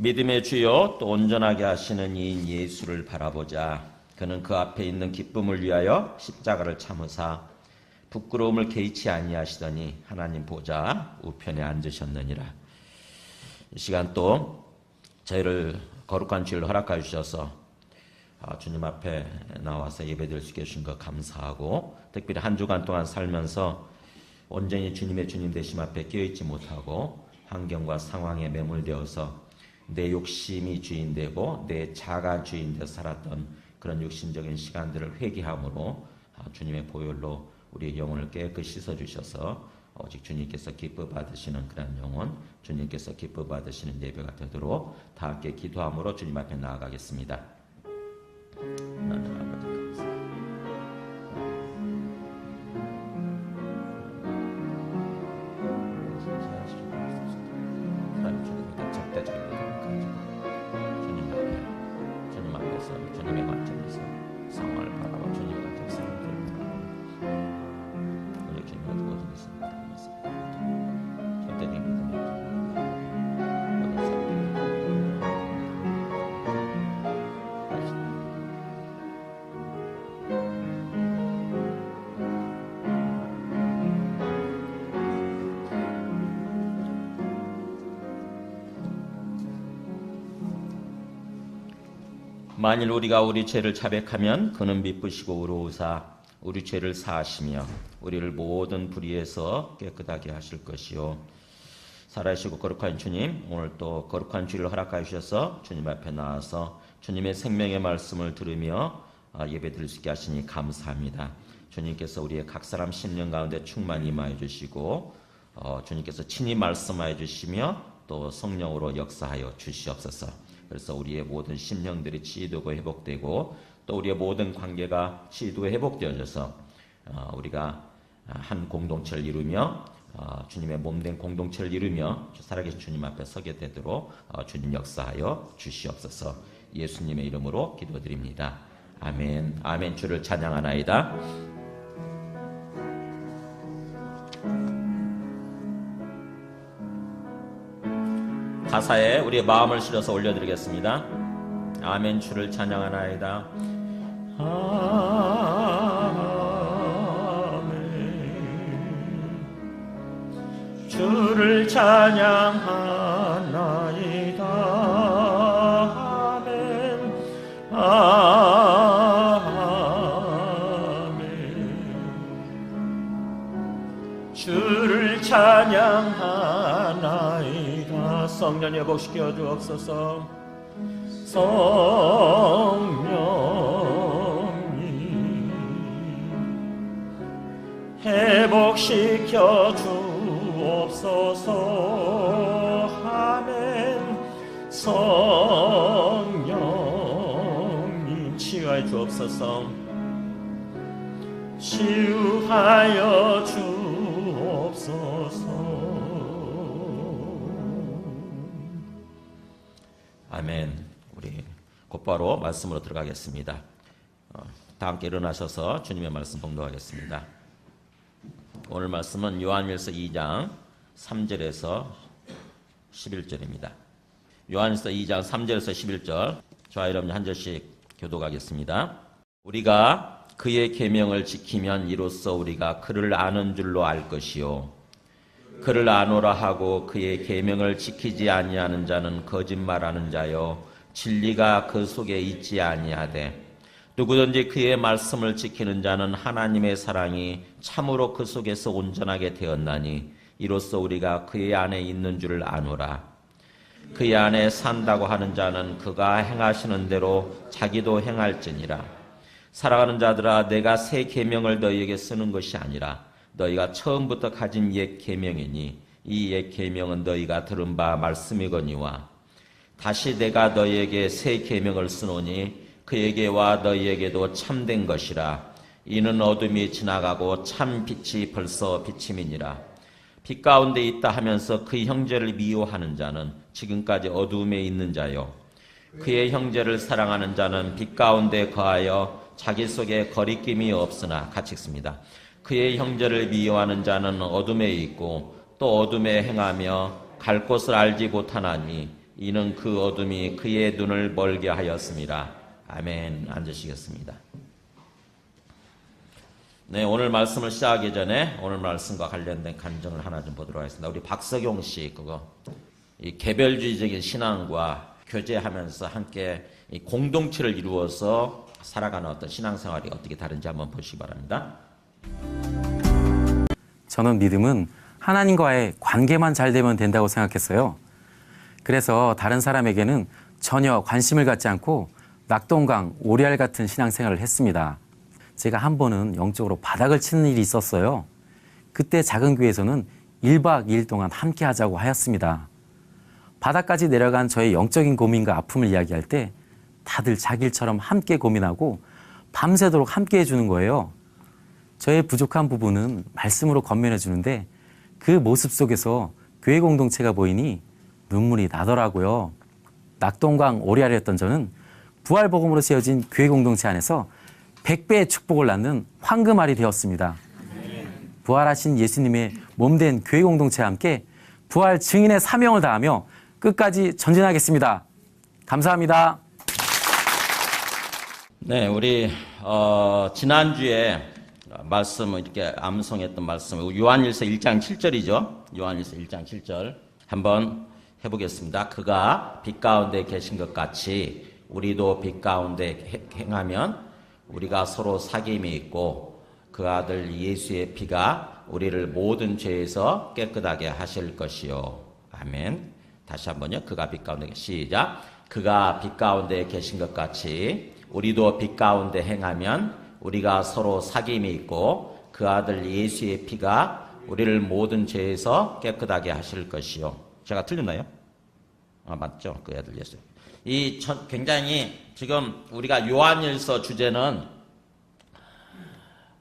믿음의 주요 또 온전하게 하시는 이인 예수를 바라보자. 그는 그 앞에 있는 기쁨을 위하여 십자가를 참으사 부끄러움을 개의치 아니하시더니 하나님 보좌 우편에 앉으셨느니라. 이 시간 또 저희를 거룩한 주일을 허락하여 주셔서 주님 앞에 나와서 예배드릴 수 계신 것 감사하고, 특별히 한 주간 동안 살면서 온전히 주님의 주님 되심 앞에 끼어있지 못하고 환경과 상황에 매몰되어서 내 욕심이 주인되고 내 자가 주인되어 살았던 그런 육신적인 시간들을 회개함으로 주님의 보혈로 우리의 영혼을 깨끗이 씻어주셔서 오직 주님께서 기뻐 받으시는 그런 영혼, 주님께서 기뻐 받으시는 예배가 되도록 다 함께 기도함으로 주님 앞에 나아가겠습니다. 하나님 아버지 감사합니다. 절대적인 믿음을 가지고 주님 앞에서 주님의 관점에서 상황을 바라보 주님 같은 사람들을 바라보 우리 주님의 모든 것을 믿습니다. 절대적인 믿음이 만일 우리가 우리 죄를 자백하면 그는 미쁘시고 의로우사 우리 죄를 사하시며 우리를 모든 불의에서 깨끗하게 하실 것이요. 살아계시고 거룩한 주님, 오늘 또 거룩한 주일을 허락하여 주셔서 주님 앞에 나와서 주님의 생명의 말씀을 들으며 예배드릴 수 있게 하시니 감사합니다. 주님께서 우리의 각 사람 심령 가운데 충만히 임하여 주시고 주님께서 친히 말씀하여 주시며 또 성령으로 역사하여 주시옵소서. 그래서 우리의 모든 심령들이 치유되고 회복되고 또 우리의 모든 관계가 치유되고 회복되어져서 우리가 한 공동체를 이루며 주님의 몸된 공동체를 이루며 살아계신 주님 앞에 서게 되도록 주님 역사하여 주시옵소서. 예수님의 이름으로 기도드립니다. 아멘. 아멘. 주를 찬양하나이다. 가사에 우리의 마음을 실어서 올려드리겠습니다. 아멘. 주를 찬양하나이다. 아멘. 주를 찬양하나이다. 아멘. 아멘. 주를 찬양하나이다. 성령 회복시켜 주옵소서. 성령님 회복시켜 주옵소서. 아멘. 성령님 치유하여 주옵소서. 치유하여 주옵소서. 아멘. 우리 곧바로 말씀으로 들어가겠습니다. 다 함께 일어나셔서 주님의 말씀 봉독하겠습니다. 오늘 말씀은 요한일서 2장 3절에서 11절입니다. 요한일서 2장 3절에서 11절 저와 여러분이 한 절씩 교독하겠습니다. 우리가 그의 계명을 지키면 이로써 우리가 그를 아는 줄로 알 것이요 그를 아노라 하고 그의 계명을 지키지 아니하는 자는 거짓말하는 자요 진리가 그 속에 있지 아니하되 누구든지 그의 말씀을 지키는 자는 하나님의 사랑이 참으로 그 속에서 온전하게 되었나니 이로써 우리가 그의 안에 있는 줄을 아노라. 그의 안에 산다고 하는 자는 그가 행하시는 대로 자기도 행할지니라. 사랑하는 자들아, 내가 새 계명을 너희에게 쓰는 것이 아니라 너희가 처음부터 가진 옛 계명이니 이 옛 계명은 너희가 들은 바 말씀이거니와 다시 내가 너희에게 새 계명을 쓰노니 그에게와 너희에게도 참된 것이라. 이는 어둠이 지나가고 참 빛이 벌써 비침이니라. 빛 가운데 있다 하면서 그 형제를 미워하는 자는 지금까지 어둠에 있는 자요 그의 형제를 사랑하는 자는 빛 가운데 거하여 자기 속에 거리낌이 없으나 같이 읽습니다. 그의 형제를 미워하는 자는 어둠에 있고 또 어둠에 행하며 갈 곳을 알지 못하나니 이는 그 어둠이 그의 눈을 멀게 하였습니다. 아멘. 앉으시겠습니다. 네, 오늘 말씀을 시작하기 전에 오늘 말씀과 관련된 간증을 하나 좀 보도록 하겠습니다. 우리 박석용 씨 이 개별주의적인 신앙과 교제하면서 함께 이 공동체를 이루어서 살아가는 어떤 신앙생활이 어떻게 다른지 한번 보시기 바랍니다. 저는 믿음은 하나님과의 관계만 잘 되면 된다고 생각했어요. 그래서 다른 사람에게는 전혀 관심을 갖지 않고 낙동강, 오리알 같은 신앙생활을 했습니다. 제가 한 번은 영적으로 바닥을 치는 일이 있었어요. 그때 작은 교회에서는 1박 2일 동안 함께 하자고 하였습니다. 바닥까지 내려간 저의 영적인 고민과 아픔을 이야기할 때 다들 자기 일처럼 함께 고민하고 밤새도록 함께 해주는 거예요. 저의 부족한 부분은 말씀으로 건면해 주는데 그 모습 속에서 교회 공동체가 보이니 눈물이 나더라고요. 낙동강 오리알이었던 저는 부활복음으로 세워진 교회 공동체 안에서 100배의 축복을 낳는 황금알이 되었습니다. 부활하신 예수님의 몸된 교회 공동체와 함께 부활 증인의 사명을 다하며 끝까지 전진하겠습니다. 감사합니다. 네, 우리 지난주에 말씀을 이렇게 암송했던 말씀, 요한일서 1장 7절이죠. 요한일서 1장 7절 한번 해보겠습니다. 그가 빛 가운데 계신 것 같이 우리도 빛 가운데 행하면 우리가 서로 사귐이 있고 그 아들 예수의 피가 우리를 모든 죄에서 깨끗하게 하실 것이요. 아멘. 다시 한번요. 그가 빛 가운데 시작. 그가 빛 가운데 계신 것 같이 우리도 빛 가운데 행하면 우리가 서로 사귐이 있고 그 아들 예수의 피가 우리를 모든 죄에서 깨끗하게 하실 것이요. 제가 틀렸나요? 맞죠? 그 아들 예수. 굉장히 지금 우리가 요한일서 주제는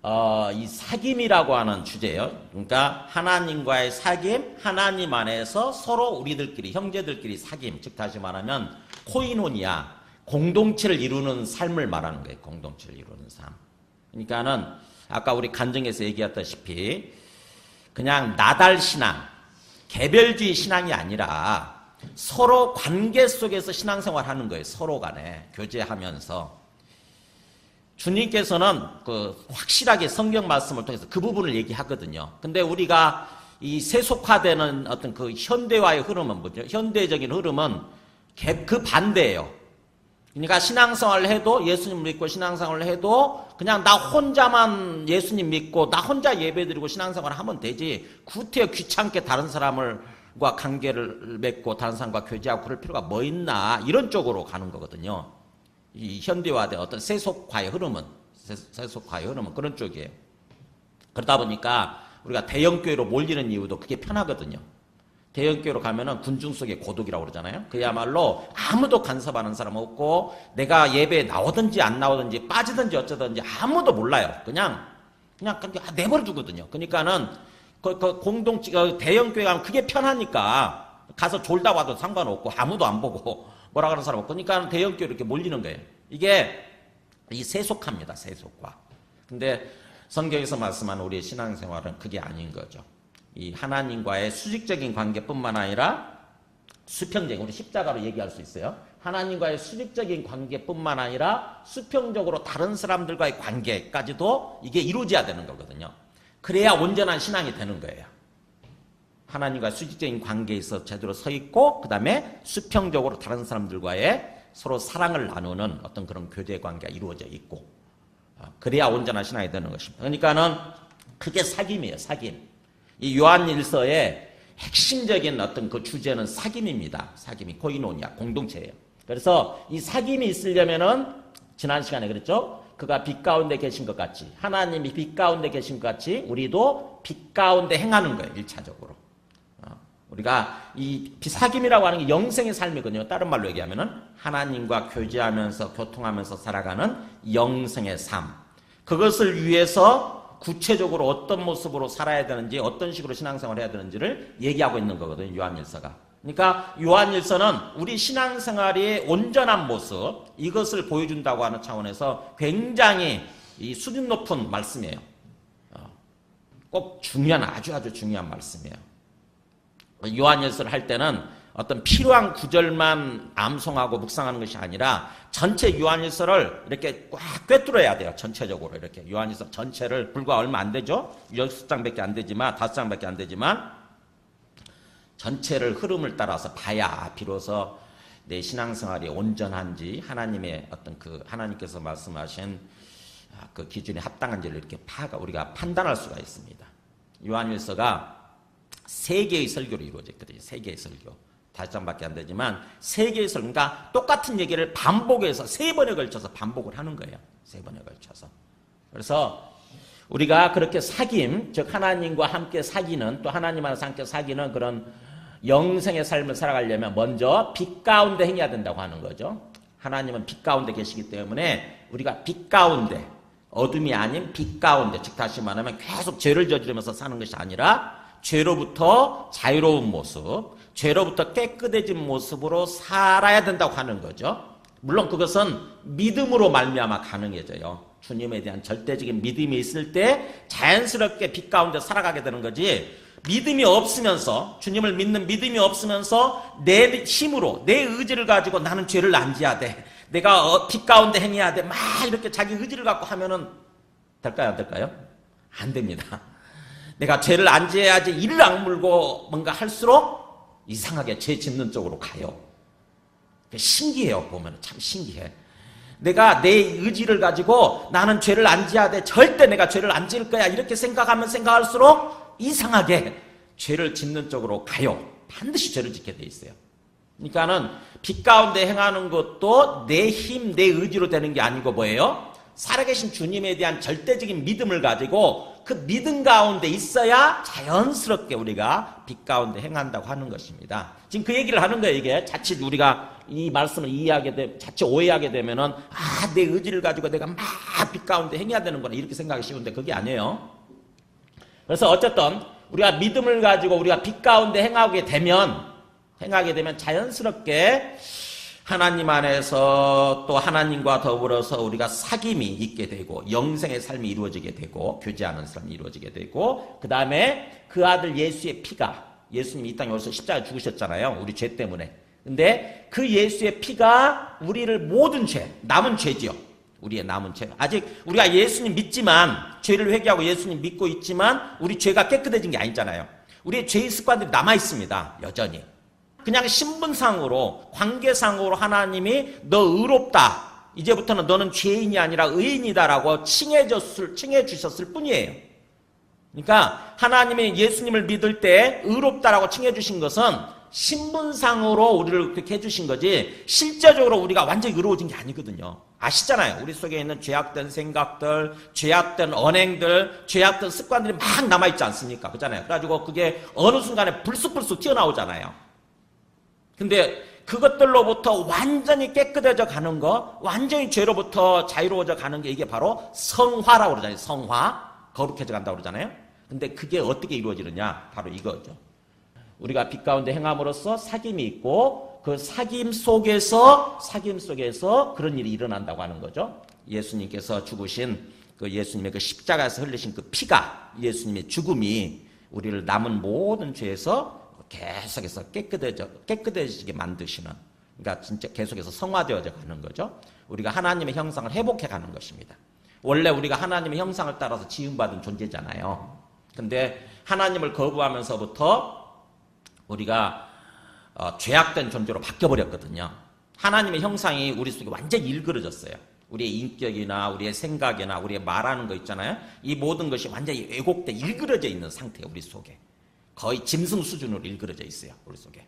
이 사귐이라고 하는 주제예요. 그러니까 하나님과의 사귐, 하나님 안에서 서로 우리들끼리 형제들끼리 사귐, 즉 다시 말하면 코이노니아, 공동체를 이루는 삶을 말하는 거예요. 공동체를 이루는 삶. 그러니까는 아까 우리 간증에서 얘기했다시피 그냥 나달 신앙, 개별주의 신앙이 아니라 서로 관계 속에서 신앙생활 하는 거예요. 서로 간에 교제하면서. 주님께서는 확실하게 성경 말씀을 통해서 그 부분을 얘기하거든요. 근데 우리가 이 세속화되는 어떤 그 현대화의 흐름은 뭐죠? 현대적인 흐름은 그 반대예요. 그러니까 신앙생활을 해도 예수님 믿고 신앙생활을 해도 그냥 나 혼자만 예수님 믿고 나 혼자 예배드리고 신앙생활을 하면 되지. 구태여 귀찮게 다른 사람과 관계를 맺고 다른 사람과 교제하고 그럴 필요가 뭐 있나 이런 쪽으로 가는 거거든요. 이 현대화된 어떤 세속화의 흐름은 그런 쪽이에요. 그러다 보니까 우리가 대형교회로 몰리는 이유도 그게 편하거든요. 대형교회로 가면은 군중 속의 고독이라고 그러잖아요. 그야말로 아무도 간섭하는 사람 없고 내가 예배에 나오든지 안 나오든지 빠지든지 어쩌든지 아무도 몰라요. 그냥 내버려 두거든요. 그러니까는 대형교회 가면 그게 편하니까 가서 졸다 와도 상관없고 아무도 안 보고 뭐라 그러는 사람 없고 그러니까 대형교회 이렇게 몰리는 거예요. 이게 이 세속화입니다. 세속화. 근데 성경에서 말씀하는 우리의 신앙생활은 그게 아닌 거죠. 이 하나님과의 수직적인 관계뿐만 아니라 수평적인, 우리 십자가로 얘기할 수 있어요. 하나님과의 수직적인 관계뿐만 아니라 수평적으로 다른 사람들과의 관계까지도 이게 이루어져야 되는 거거든요. 그래야 온전한 신앙이 되는 거예요. 하나님과 수직적인 관계에서 제대로 서 있고 그 다음에 수평적으로 다른 사람들과의 서로 사랑을 나누는 어떤 그런 교제 관계가 이루어져 있고 그래야 온전한 신앙이 되는 것입니다. 그러니까는 그게 사귐이에요. 사귐. 이 요한일서의 핵심적인 어떤 그 주제는 사귐입니다. 사귐이 코이노니아, 공동체예요. 그래서 이 사귐이 있으려면은 지난 시간에 그랬죠. 그가 빛 가운데 계신 것 같이 하나님이 빛 가운데 계신 것 같이 우리도 빛 가운데 행하는 거예요. 1차적으로. 우리가 이 사귐이라고 하는 게 영생의 삶이거든요. 다른 말로 얘기하면은 하나님과 교제하면서 교통하면서 살아가는 영생의 삶. 그것을 위해서 구체적으로 어떤 모습으로 살아야 되는지 어떤 식으로 신앙생활을 해야 되는지를 얘기하고 있는 거거든요. 요한일서가. 그러니까 요한일서는 우리 신앙생활의 온전한 모습 이것을 보여준다고 하는 차원에서 굉장히 이 수준 높은 말씀이에요. 꼭 중요한 아주 중요한 말씀이에요. 요한일서를 할 때는 어떤 필요한 구절만 암송하고 묵상하는 것이 아니라 전체 요한일서를 이렇게 꽉 꿰뚫어야 돼요. 전체적으로 이렇게 요한일서 전체를 불과 얼마 안 되죠. 6장밖에 안 되지만 5장밖에 안 되지만 전체를 흐름을 따라서 봐야 비로소 내 신앙생활이 온전한지 하나님의 어떤 그 하나님께서 말씀하신 그 기준에 합당한지를 이렇게 우리가 판단할 수가 있습니다. 요한일서가 3개의 설교로 이루어져 있거든요. 3개의 설교. 5장밖에 안 되지만 3개의 설교. 그러니까 똑같은 얘기를 반복해서 3번에 걸쳐서 반복을 하는 거예요. 3번에 걸쳐서. 그래서 우리가 그렇게 사귐, 즉 하나님과 함께 사귀는, 또 하나님 안에서 함께 사귀는 그런 영생의 삶을 살아가려면 먼저 빛 가운데 행해야 된다고 하는 거죠. 하나님은 빛 가운데 계시기 때문에 우리가 빛 가운데, 어둠이 아닌 빛 가운데, 즉 다시 말하면 계속 죄를 저지르면서 사는 것이 아니라 죄로부터 자유로운 모습, 죄로부터 깨끗해진 모습으로 살아야 된다고 하는 거죠. 물론 그것은 믿음으로 말미암아 가능해져요. 주님에 대한 절대적인 믿음이 있을 때 자연스럽게 빛 가운데 살아가게 되는 거지, 믿음이 없으면서, 주님을 믿는 믿음이 없으면서 내 힘으로, 내 의지를 가지고 나는 죄를 안 지어야 돼, 내가 빛 가운데 행해야 돼, 막 이렇게 자기 의지를 갖고 하면은 될까요? 안 될까요? 안 됩니다. 내가 죄를 안 지어야지 이를 악물고 뭔가 할수록 이상하게 죄 짓는 쪽으로 가요. 신기해요. 보면 참 신기해. 내가 내 의지를 가지고 나는 죄를 안 지어야 돼, 절대 내가 죄를 안 지을 거야, 이렇게 생각하면 생각할수록 이상하게 죄를 짓는 쪽으로 가요. 반드시 죄를 짓게 돼 있어요. 그러니까는 빛 가운데 행하는 것도 내 힘, 내 의지로 되는 게 아니고 뭐예요? 살아계신 주님에 대한 절대적인 믿음을 가지고 그 믿음 가운데 있어야 자연스럽게 우리가 빛 가운데 행한다고 하는 것입니다. 지금 그 얘기를 하는 거예요. 이게 자칫 우리가 이 말씀을 이해하게 되면, 자칫 오해하게 되면은 내 의지를 가지고 내가 막 빛 가운데 행해야 되는구나, 이렇게 생각하기 쉬운데 그게 아니에요. 그래서 어쨌든 우리가 믿음을 가지고 우리가 빛 가운데 행하게 되면 자연스럽게 하나님 안에서 또 하나님과 더불어서 우리가 사귐이 있게 되고 영생의 삶이 이루어지게 되고 교제하는 삶이 이루어지게 되고, 그 다음에 그 아들 예수의 피가, 예수님이 이 땅에 오셔서 십자가에 죽으셨잖아요. 우리 죄 때문에. 근데 그 예수의 피가 우리를 모든 죄, 남은 죄지요. 우리의 남은 죄. 아직 우리가 예수님 믿지만, 죄를 회개하고 예수님 믿고 있지만 우리 죄가 깨끗해진 게 아니잖아요. 우리의 죄의 습관들이 남아 있습니다. 여전히. 그냥 신분상으로, 관계상으로 하나님이 너 의롭다, 이제부터는 너는 죄인이 아니라 의인이다라고 칭해 주셨을 뿐이에요. 그러니까 하나님이 예수님을 믿을 때 의롭다라고 칭해 주신 것은 신분상으로 우리를 그렇게 해주신 거지, 실제적으로 우리가 완전히 의로워진 게 아니거든요. 아시잖아요. 우리 속에 있는 죄악된 생각들, 죄악된 언행들, 죄악된 습관들이 막 남아있지 않습니까? 그렇잖아요. 그래가지고 그게 어느 순간에 불쑥불쑥 튀어나오잖아요. 근데 그것들로부터 완전히 깨끗해져 가는 거, 완전히 죄로부터 자유로워져 가는 게 이게 바로 성화라고 그러잖아요. 성화. 거룩해져 간다고 그러잖아요. 근데 그게 어떻게 이루어지느냐? 바로 이거죠. 우리가 빛 가운데 행함으로써 사귐이 있고, 그 사귐 속에서 그런 일이 일어난다고 하는 거죠. 예수님께서 죽으신 그 예수님의 그 십자가에서 흘리신 그 피가, 예수님의 죽음이 우리를 남은 모든 죄에서 계속해서 깨끗해지게 만드시는, 그러니까 진짜 계속해서 성화되어져 가는 거죠. 우리가 하나님의 형상을 회복해 가는 것입니다. 원래 우리가 하나님의 형상을 따라서 지음받은 존재잖아요. 근데 하나님을 거부하면서부터 우리가 죄악된 존재로 바뀌어버렸거든요. 하나님의 형상이 우리 속에 완전히 일그러졌어요. 우리의 인격이나 우리의 생각이나 우리의 말하는 거 있잖아요. 이 모든 것이 완전히 왜곡돼 일그러져 있는 상태예요. 우리 속에. 거의 짐승 수준으로 일그러져 있어요. 우리 속에.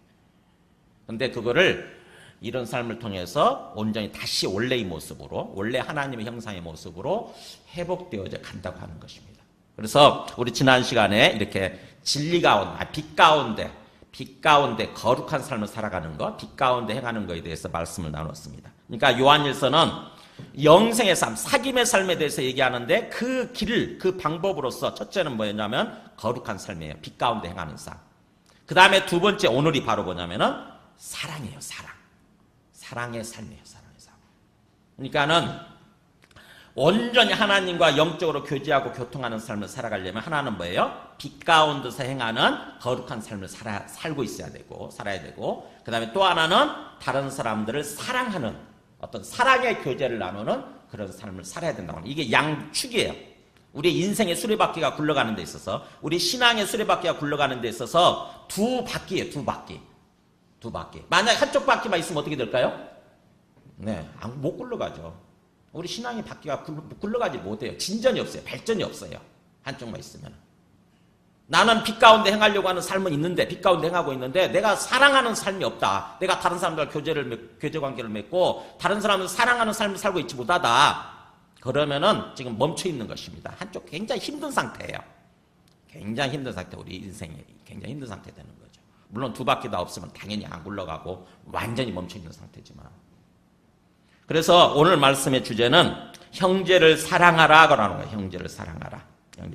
근데 그거를 이런 삶을 통해서 온전히 다시 원래의 모습으로, 원래 하나님의 형상의 모습으로 회복되어져 간다고 하는 것입니다. 그래서 우리 지난 시간에 이렇게 진리 가운데, 빛 가운데 거룩한 삶을 살아가는 것, 빛 가운데 행하는 것에 대해서 말씀을 나눴습니다. 그러니까 요한일서는 영생의 삶, 사귐의 삶에 대해서 얘기하는데 그 길, 그 방법으로서 첫째는 뭐였냐면 거룩한 삶이에요. 빛 가운데 행하는 삶. 그 다음에 두 번째, 오늘이 바로 뭐냐면은 사랑이에요. 사랑의 삶이에요. 사랑의 삶. 그러니까는 온전히 하나님과 영적으로 교제하고 교통하는 삶을 살아가려면 하나는 뭐예요? 빛 가운데서 행하는 거룩한 삶을 살고 있어야 되고 살아야 되고, 그 다음에 또 하나는 다른 사람들을 사랑하는 어떤 사랑의 교제를 나누는 그런 삶을 살아야 된다고 합니다. 이게 양축이에요. 우리 인생의 수레바퀴가 굴러가는 데 있어서, 우리 신앙의 수레바퀴가 굴러가는 데 있어서 두 바퀴예요. 두 바퀴. 만약 한쪽 바퀴만 있으면 어떻게 될까요? 네, 못 굴러가죠. 우리 신앙의 바퀴가 굴러가지 못해요. 진전이 없어요. 발전이 없어요. 한쪽만 있으면. 나는 빛 가운데 행하려고 하는 삶은 있는데, 빛 가운데 행하고 있는데 내가 사랑하는 삶이 없다. 내가 다른 사람들과 교제 관계를 맺고 다른 사람을 사랑하는 삶을 살고 있지 못하다. 그러면은 지금 멈춰 있는 것입니다. 한쪽 굉장히 힘든 상태예요. 굉장히 힘든 상태, 우리 인생이 굉장히 힘든 상태 되는 거죠. 물론 두 바퀴 다 없으면 당연히 안 굴러가고 완전히 멈춰 있는 상태지만. 그래서 오늘 말씀의 주제는 형제를 사랑하라 그러는 거예요. 형제를 사랑하라.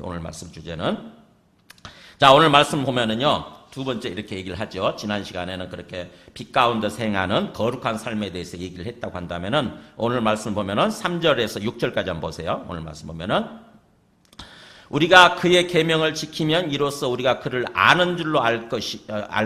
오늘 말씀 주제는, 자, 오늘 말씀 보면은요, 두 번째 이렇게 얘기를 하죠. 지난 시간에는 그렇게 빛 가운데서 행하는 거룩한 삶에 대해서 얘기를 했다고 한다면은, 오늘 말씀 보면은 3절에서 6절까지 한번 보세요. 오늘 말씀 보면은, 우리가 그의 계명을 지키면 이로써 우리가 그를 아는 줄로 알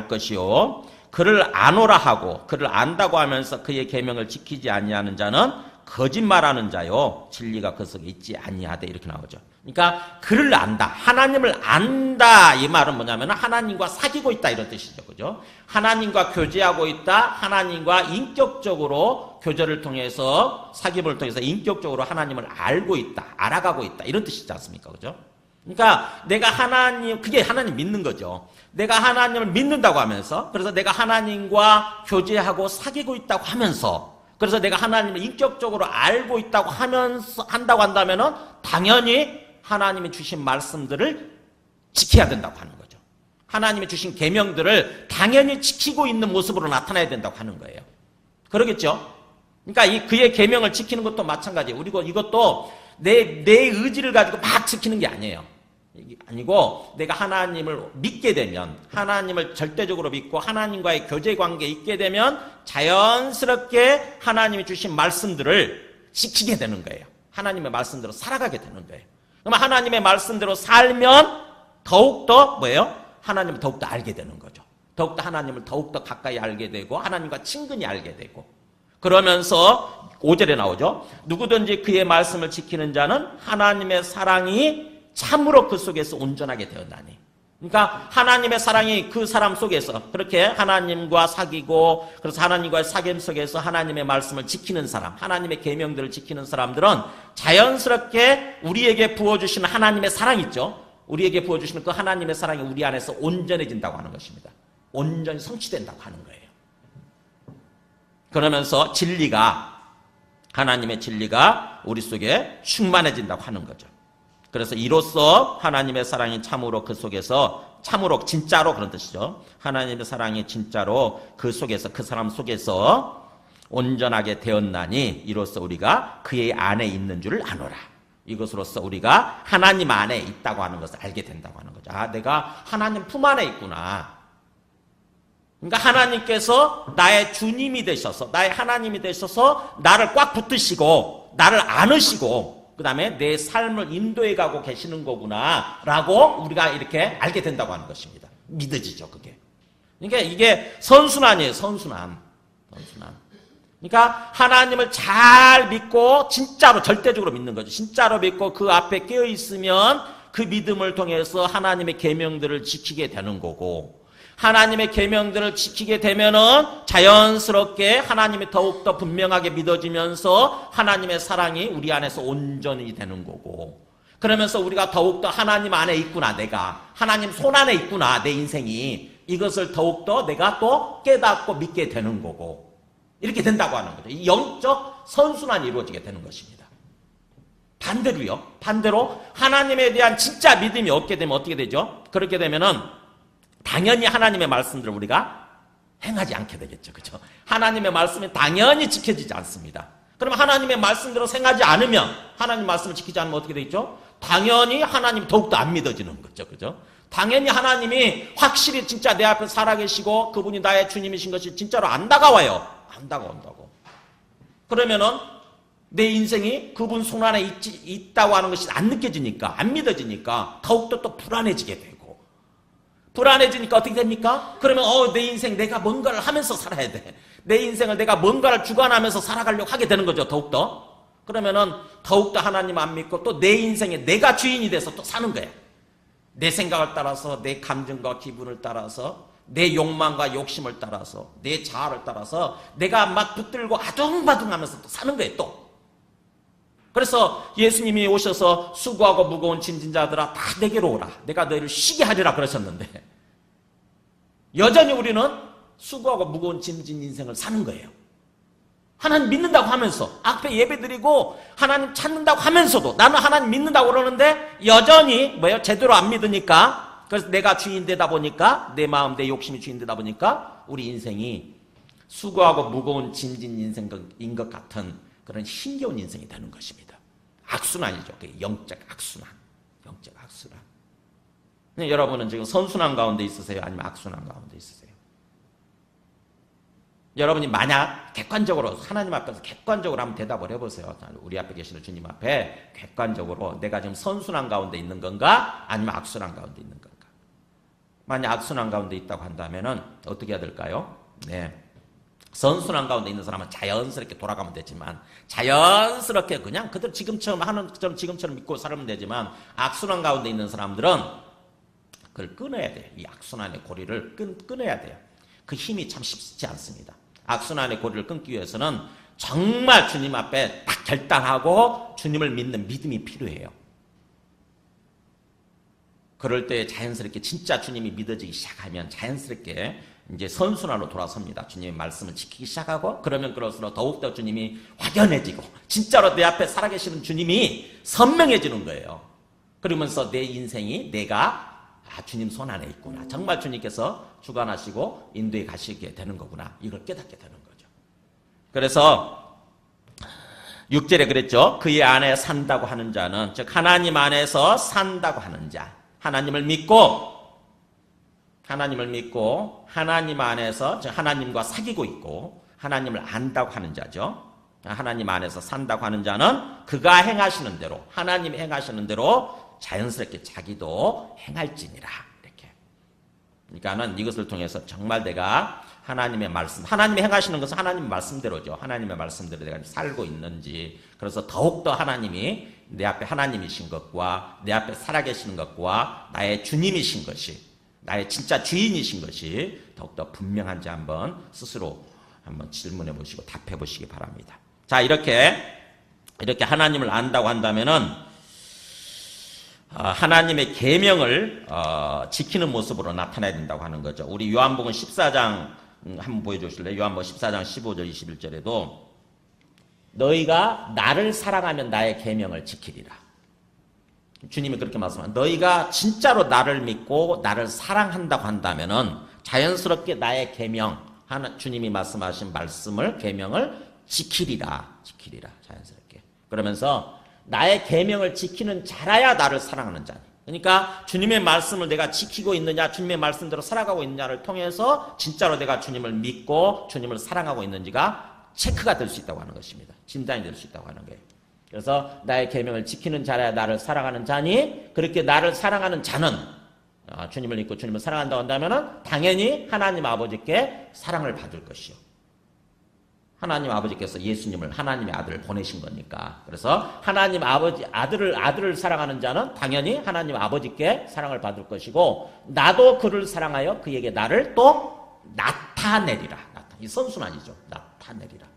것이요, 그를 아노라 하고 그를 안다고 하면서 그의 계명을 지키지 아니하는 자는 거짓말하는 자요, 진리가 그 속에 있지 아니하되, 이렇게 나오죠. 그러니까 그를 안다, 하나님을 안다, 이 말은 뭐냐면 하나님과 사귀고 있다, 이런 뜻이죠. 그죠? 하나님과 교제하고 있다, 하나님과 인격적으로 교제를 통해서, 사귐을 통해서 인격적으로 하나님을 알고 있다, 알아가고 있다, 이런 뜻이지 않습니까? 그죠? 그러니까 내가 하나님, 그게 하나님 믿는 거죠. 내가 하나님을 믿는다고 하면서, 그래서 내가 하나님과 교제하고 사귀고 있다고 하면서, 그래서 내가 하나님을 인격적으로 알고 있다고 하면서 한다고 한다면은 당연히 하나님이 주신 말씀들을 지켜야 된다고 하는 거죠. 하나님이 주신 계명들을 당연히 지키고 있는 모습으로 나타나야 된다고 하는 거예요. 그러겠죠? 그러니까 이 그의 계명을 지키는 것도 마찬가지예요. 그리고 이것도 내 의지를 가지고 막 지키는 게 아니에요. 아니고 내가 하나님을 믿게 되면, 하나님을 절대적으로 믿고 하나님과의 교제 관계에 있게 되면 자연스럽게 하나님이 주신 말씀들을 지키게 되는 거예요. 하나님의 말씀대로 살아가게 되는 거예요. 그러면 하나님의 말씀대로 살면 더욱더 뭐예요? 하나님을 더욱더 알게 되는 거죠. 더욱더 하나님을 더욱더 가까이 알게 되고 하나님과 친근히 알게 되고, 그러면서 5절에 나오죠. 누구든지 그의 말씀을 지키는 자는 하나님의 사랑이 참으로 그 속에서 온전하게 되었나니. 그러니까 하나님의 사랑이 그 사람 속에서, 그렇게 하나님과 사귀고, 그래서 하나님과의 사귐 속에서 하나님의 말씀을 지키는 사람, 하나님의 계명들을 지키는 사람들은 자연스럽게 우리에게 부어주시는 하나님의 사랑이 있죠. 우리에게 부어주시는 그 하나님의 사랑이 우리 안에서 온전해진다고 하는 것입니다. 온전히 성취된다고 하는 거예요. 그러면서 하나님의 진리가 우리 속에 충만해진다고 하는 거죠. 그래서 이로써 하나님의 사랑이 참으로 그 속에서, 참으로 진짜로, 그런 뜻이죠. 하나님의 사랑이 진짜로 그 속에서, 그 사람 속에서 온전하게 되었나니 이로써 우리가 그의 안에 있는 줄을 아노라. 이것으로써 우리가 하나님 안에 있다고 하는 것을 알게 된다고 하는 거죠. 아, 내가 하나님 품 안에 있구나. 그러니까 하나님께서 나의 주님이 되셔서, 나의 하나님이 되셔서 나를 꽉 붙드시고 나를 안으시고 그 다음에 내 삶을 인도해 가고 계시는 거구나 라고 우리가 이렇게 알게 된다고 하는 것입니다. 믿어지죠, 그게. 그러니까 이게 선순환이에요. 선순환. 그러니까 하나님을 잘 믿고 진짜로 절대적으로 믿는 거죠. 진짜로 믿고 그 앞에 깨어 있으면 그 믿음을 통해서 하나님의 계명들을 지키게 되는 거고, 하나님의 계명들을 지키게 되면은 자연스럽게 하나님이 더욱더 분명하게 믿어지면서 하나님의 사랑이 우리 안에서 온전히 되는 거고, 그러면서 우리가 더욱더 하나님 안에 있구나, 내가 하나님 손 안에 있구나, 내 인생이, 이것을 더욱더 내가 또 깨닫고 믿게 되는 거고, 이렇게 된다고 하는 거죠. 이 영적 선순환이 이루어지게 되는 것입니다. 반대로 하나님에 대한 진짜 믿음이 없게 되면 어떻게 되죠? 그렇게 되면은 당연히 하나님의 말씀들을 우리가 행하지 않게 되겠죠. 그렇죠? 하나님의 말씀이 당연히 지켜지지 않습니다. 그럼 하나님의 말씀대로 행하지 않으면, 하나님 말씀을 지키지 않으면 어떻게 되겠죠? 당연히 하나님 더욱더 안 믿어지는 거죠. 그죠? 당연히 하나님이 확실히 진짜 내 앞에 살아계시고 그분이 나의 주님이신 것이 진짜로 안 다가와요. 안 다가온다고. 그러면은 내 인생이 그분 손 안에 있다고 하는 것이 안 느껴지니까, 안 믿어지니까 더욱더 또 불안해지게 되고, 불안해지니까 어떻게 됩니까? 그러면 내 인생 내가 뭔가를 하면서 살아야 돼. 내 인생을 내가 뭔가를 주관하면서 살아가려고 하게 되는 거죠. 더욱더. 그러면은 더욱더 하나님 안 믿고 또 내 인생에 내가 주인이 돼서 또 사는 거야. 내 생각을 따라서, 내 감정과 기분을 따라서, 내 욕망과 욕심을 따라서, 내 자아를 따라서 내가 막 붙들고 아둥바둥하면서 또 사는 거예요. 또. 그래서 예수님이 오셔서 수고하고 무거운 짐진 자들아 다 내게로 오라. 내가 너희를 쉬게 하리라 그러셨는데 여전히 우리는 수고하고 무거운 짐진 인생을 사는 거예요. 하나님 믿는다고 하면서 앞에 예배드리고 하나님 찾는다고 하면서도 나는 하나님 믿는다고 그러는데 여전히 제대로 안 믿으니까, 그래서 내가 주인 되다 보니까, 내 마음 내 욕심이 주인 되다 보니까 우리 인생이 수고하고 무거운 짐진 인생인 것 같은 그런 힘겨운 인생이 되는 것입니다. 악순환이죠. 영적 악순환. 영적 악순환. 여러분은 지금 선순환 가운데 있으세요? 아니면 악순환 가운데 있으세요? 여러분이 만약 객관적으로 하나님 앞에서 객관적으로 한번 대답을 해보세요. 우리 앞에 계시는 주님 앞에 객관적으로 내가 지금 선순환 가운데 있는 건가? 아니면 악순환 가운데 있는 건가? 만약 악순환 가운데 있다고 한다면 어떻게 해야 될까요? 네. 선순환 가운데 있는 사람은 자연스럽게 돌아가면 되지만, 자연스럽게 그냥 그들 지금처럼 하는 것처럼 지금처럼 믿고 살면 되지만, 악순환 가운데 있는 사람들은 그걸 끊어야 돼요. 이 악순환의 고리를 끊어야 돼요. 그 힘이 참 쉽지 않습니다. 악순환의 고리를 끊기 위해서는 정말 주님 앞에 딱 결단하고 주님을 믿는 믿음이 필요해요. 그럴 때 자연스럽게 진짜 주님이 믿어지기 시작하면 자연스럽게 이제 선순환으로 돌아섭니다. 주님의 말씀을 지키기 시작하고, 그러면 그럴수록 더욱더 주님이 확연해지고 진짜로 내 앞에 살아계시는 주님이 선명해지는 거예요. 그러면서 내 인생이 내가 주님 손 안에 있구나. 정말 주님께서 주관하시고 인도해 가시게 되는 거구나. 이걸 깨닫게 되는 거죠. 그래서 6절에 그랬죠. 그의 안에 산다고 하는 자는, 즉 하나님 안에서 산다고 하는 자, 하나님을 믿고 하나님 안에서, 즉 하나님과 사귀고 있고 하나님을 안다고 하는 자죠. 하나님 안에서 산다고 하는 자는 그가 행하시는 대로, 하나님이 행하시는 대로 자연스럽게 자기도 행할지니라. 이렇게. 그러니까는 이것을 통해서 정말 내가 하나님의 말씀, 하나님이 행하시는 것은 하나님의 말씀대로죠. 하나님의 말씀대로 내가 살고 있는지, 그래서 더욱더 하나님이 내 앞에 하나님이신 것과 내 앞에 살아계시는 것과 나의 주님이신 것이, 나의 진짜 주인이신 것이 더욱더 분명한지 한번 스스로 한번 질문해 보시고 답해 보시기 바랍니다. 자, 이렇게 하나님을 안다고 한다면은 하나님의 계명을 지키는 모습으로 나타나야 된다고 하는 거죠. 우리 요한복음 14장 한번 보여주실래요? 요한복음 14장 15절 21절에도 너희가 나를 사랑하면 나의 계명을 지키리라. 주님이 그렇게 말씀합니다. 너희가 진짜로 나를 믿고 나를 사랑한다고 한다면은 자연스럽게 나의 계명, 주님이 말씀하신 말씀을, 계명을 지키리라. 자연스럽게. 그러면서 나의 계명을 지키는 자라야 나를 사랑하는 자니. 그러니까 주님의 말씀을 내가 지키고 있느냐, 주님의 말씀대로 살아가고 있느냐를 통해서 진짜로 내가 주님을 믿고 주님을 사랑하고 있는지가 체크가 될 수 있다고 하는 것입니다. 진단이 될 수 있다고 하는 거예요. 그래서 나의 계명을 지키는 자라야 나를 사랑하는 자니, 그렇게 나를 사랑하는 자는, 주님을 믿고 주님을 사랑한다고 한다면 당연히 하나님 아버지께 사랑을 받을 것이요. 하나님 아버지께서 예수님을, 하나님의 아들을 보내신 거니까. 그래서 하나님 아버지, 아들을 사랑하는 자는 당연히 하나님 아버지께 사랑을 받을 것이고, 나도 그를 사랑하여 그에게 나를 또 나타내리라. 이 선순환이죠. 나타내리라.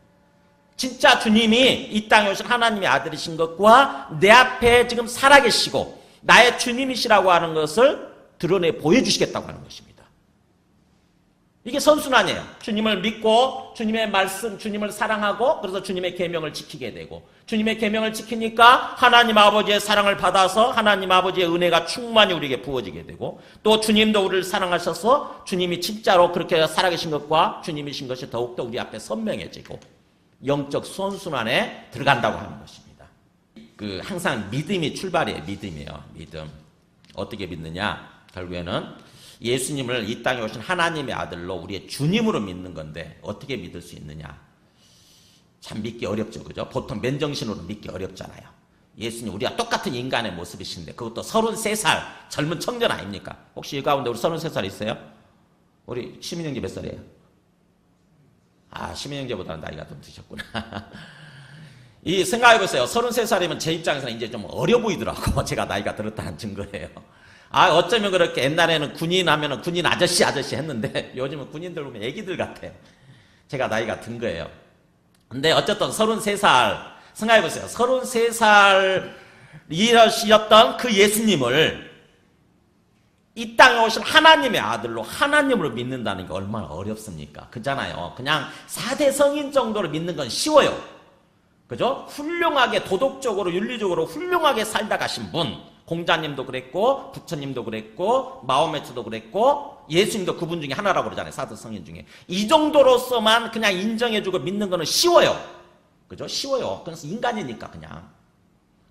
진짜 주님이 이 땅에 오신 하나님의 아들이신 것과 내 앞에 지금 살아계시고 나의 주님이시라고 하는 것을 드러내 보여주시겠다고 하는 것입니다. 이게 선순환이에요. 주님을 믿고 주님의 말씀, 주님을 사랑하고, 그래서 주님의 계명을 지키게 되고, 주님의 계명을 지키니까 하나님 아버지의 사랑을 받아서 하나님 아버지의 은혜가 충만히 우리에게 부어지게 되고, 또 주님도 우리를 사랑하셔서 주님이 진짜로 그렇게 살아계신 것과 주님이신 것이 더욱더 우리 앞에 선명해지고 영적 선순환에 들어간다고 하는 것입니다. 항상 믿음이 출발이에요. 믿음이에요. 믿음. 어떻게 믿느냐? 결국에는 예수님을 이 땅에 오신 하나님의 아들로 우리의 주님으로 믿는 건데 어떻게 믿을 수 있느냐? 참 믿기 어렵죠. 그죠? 보통 맨정신으로 믿기 어렵잖아요. 예수님 우리가 똑같은 인간의 모습이신데 그것도 33살 젊은 청년 아닙니까? 혹시 이 가운데 우리 33살 있어요? 우리 시민 형제 몇 살이에요? 아, 시민 형제보다는 나이가 좀 드셨구나. 이 생각해보세요. 33살이면 제 입장에서는 이제 좀 어려 보이더라고. 제가 나이가 들었다는 증거예요. 아, 어쩌면 그렇게 옛날에는 군인 하면은 군인 아저씨 했는데 요즘은 군인들 보면 애기들 같아. 제가 나이가 든 거예요. 근데 어쨌든 33살 생각해보세요. 33살이었던 그 예수님을 이 땅에 오신 하나님의 아들로 하나님으로 믿는다는 게 얼마나 어렵습니까? 그잖아요. 그냥 4대 성인 정도로 믿는 건 쉬워요. 그죠? 훌륭하게 도덕적으로 윤리적으로 훌륭하게 살다 가신 분, 공자님도 그랬고 부처님도 그랬고 마호메트도 그랬고 예수님도 그분 중에 하나라고 그러잖아요. 4대 성인 중에. 이 정도로서만 그냥 인정해주고 믿는 거는 쉬워요. 그죠? 쉬워요. 그래서 인간이니까 그냥.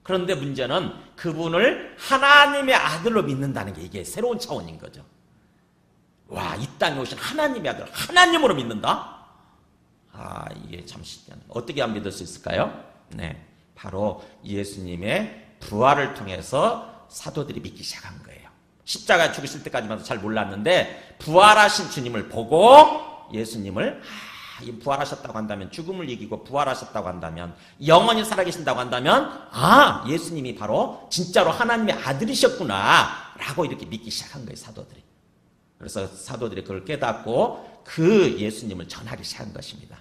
그런데 문제는 그분을 하나님의 아들로 믿는다는 게 이게 새로운 차원인 거죠. 와, 이 땅에 오신 하나님의 아들, 하나님으로 믿는다? 아, 이게 참 쉽지 않아요. 어떻게 하면 믿을 수 있을까요? 네, 바로 예수님의 부활을 통해서 사도들이 믿기 시작한 거예요. 십자가에 죽으실 때까지만 잘 몰랐는데 부활하신 주님을 보고 예수님을 부활하셨다고 한다면, 죽음을 이기고 부활하셨다고 한다면, 영원히 살아계신다고 한다면, 아, 예수님이 바로 진짜로 하나님의 아들이셨구나 라고 이렇게 믿기 시작한 거예요, 사도들이. 그래서 사도들이 그걸 깨닫고 그 예수님을 전하기 시작한 것입니다.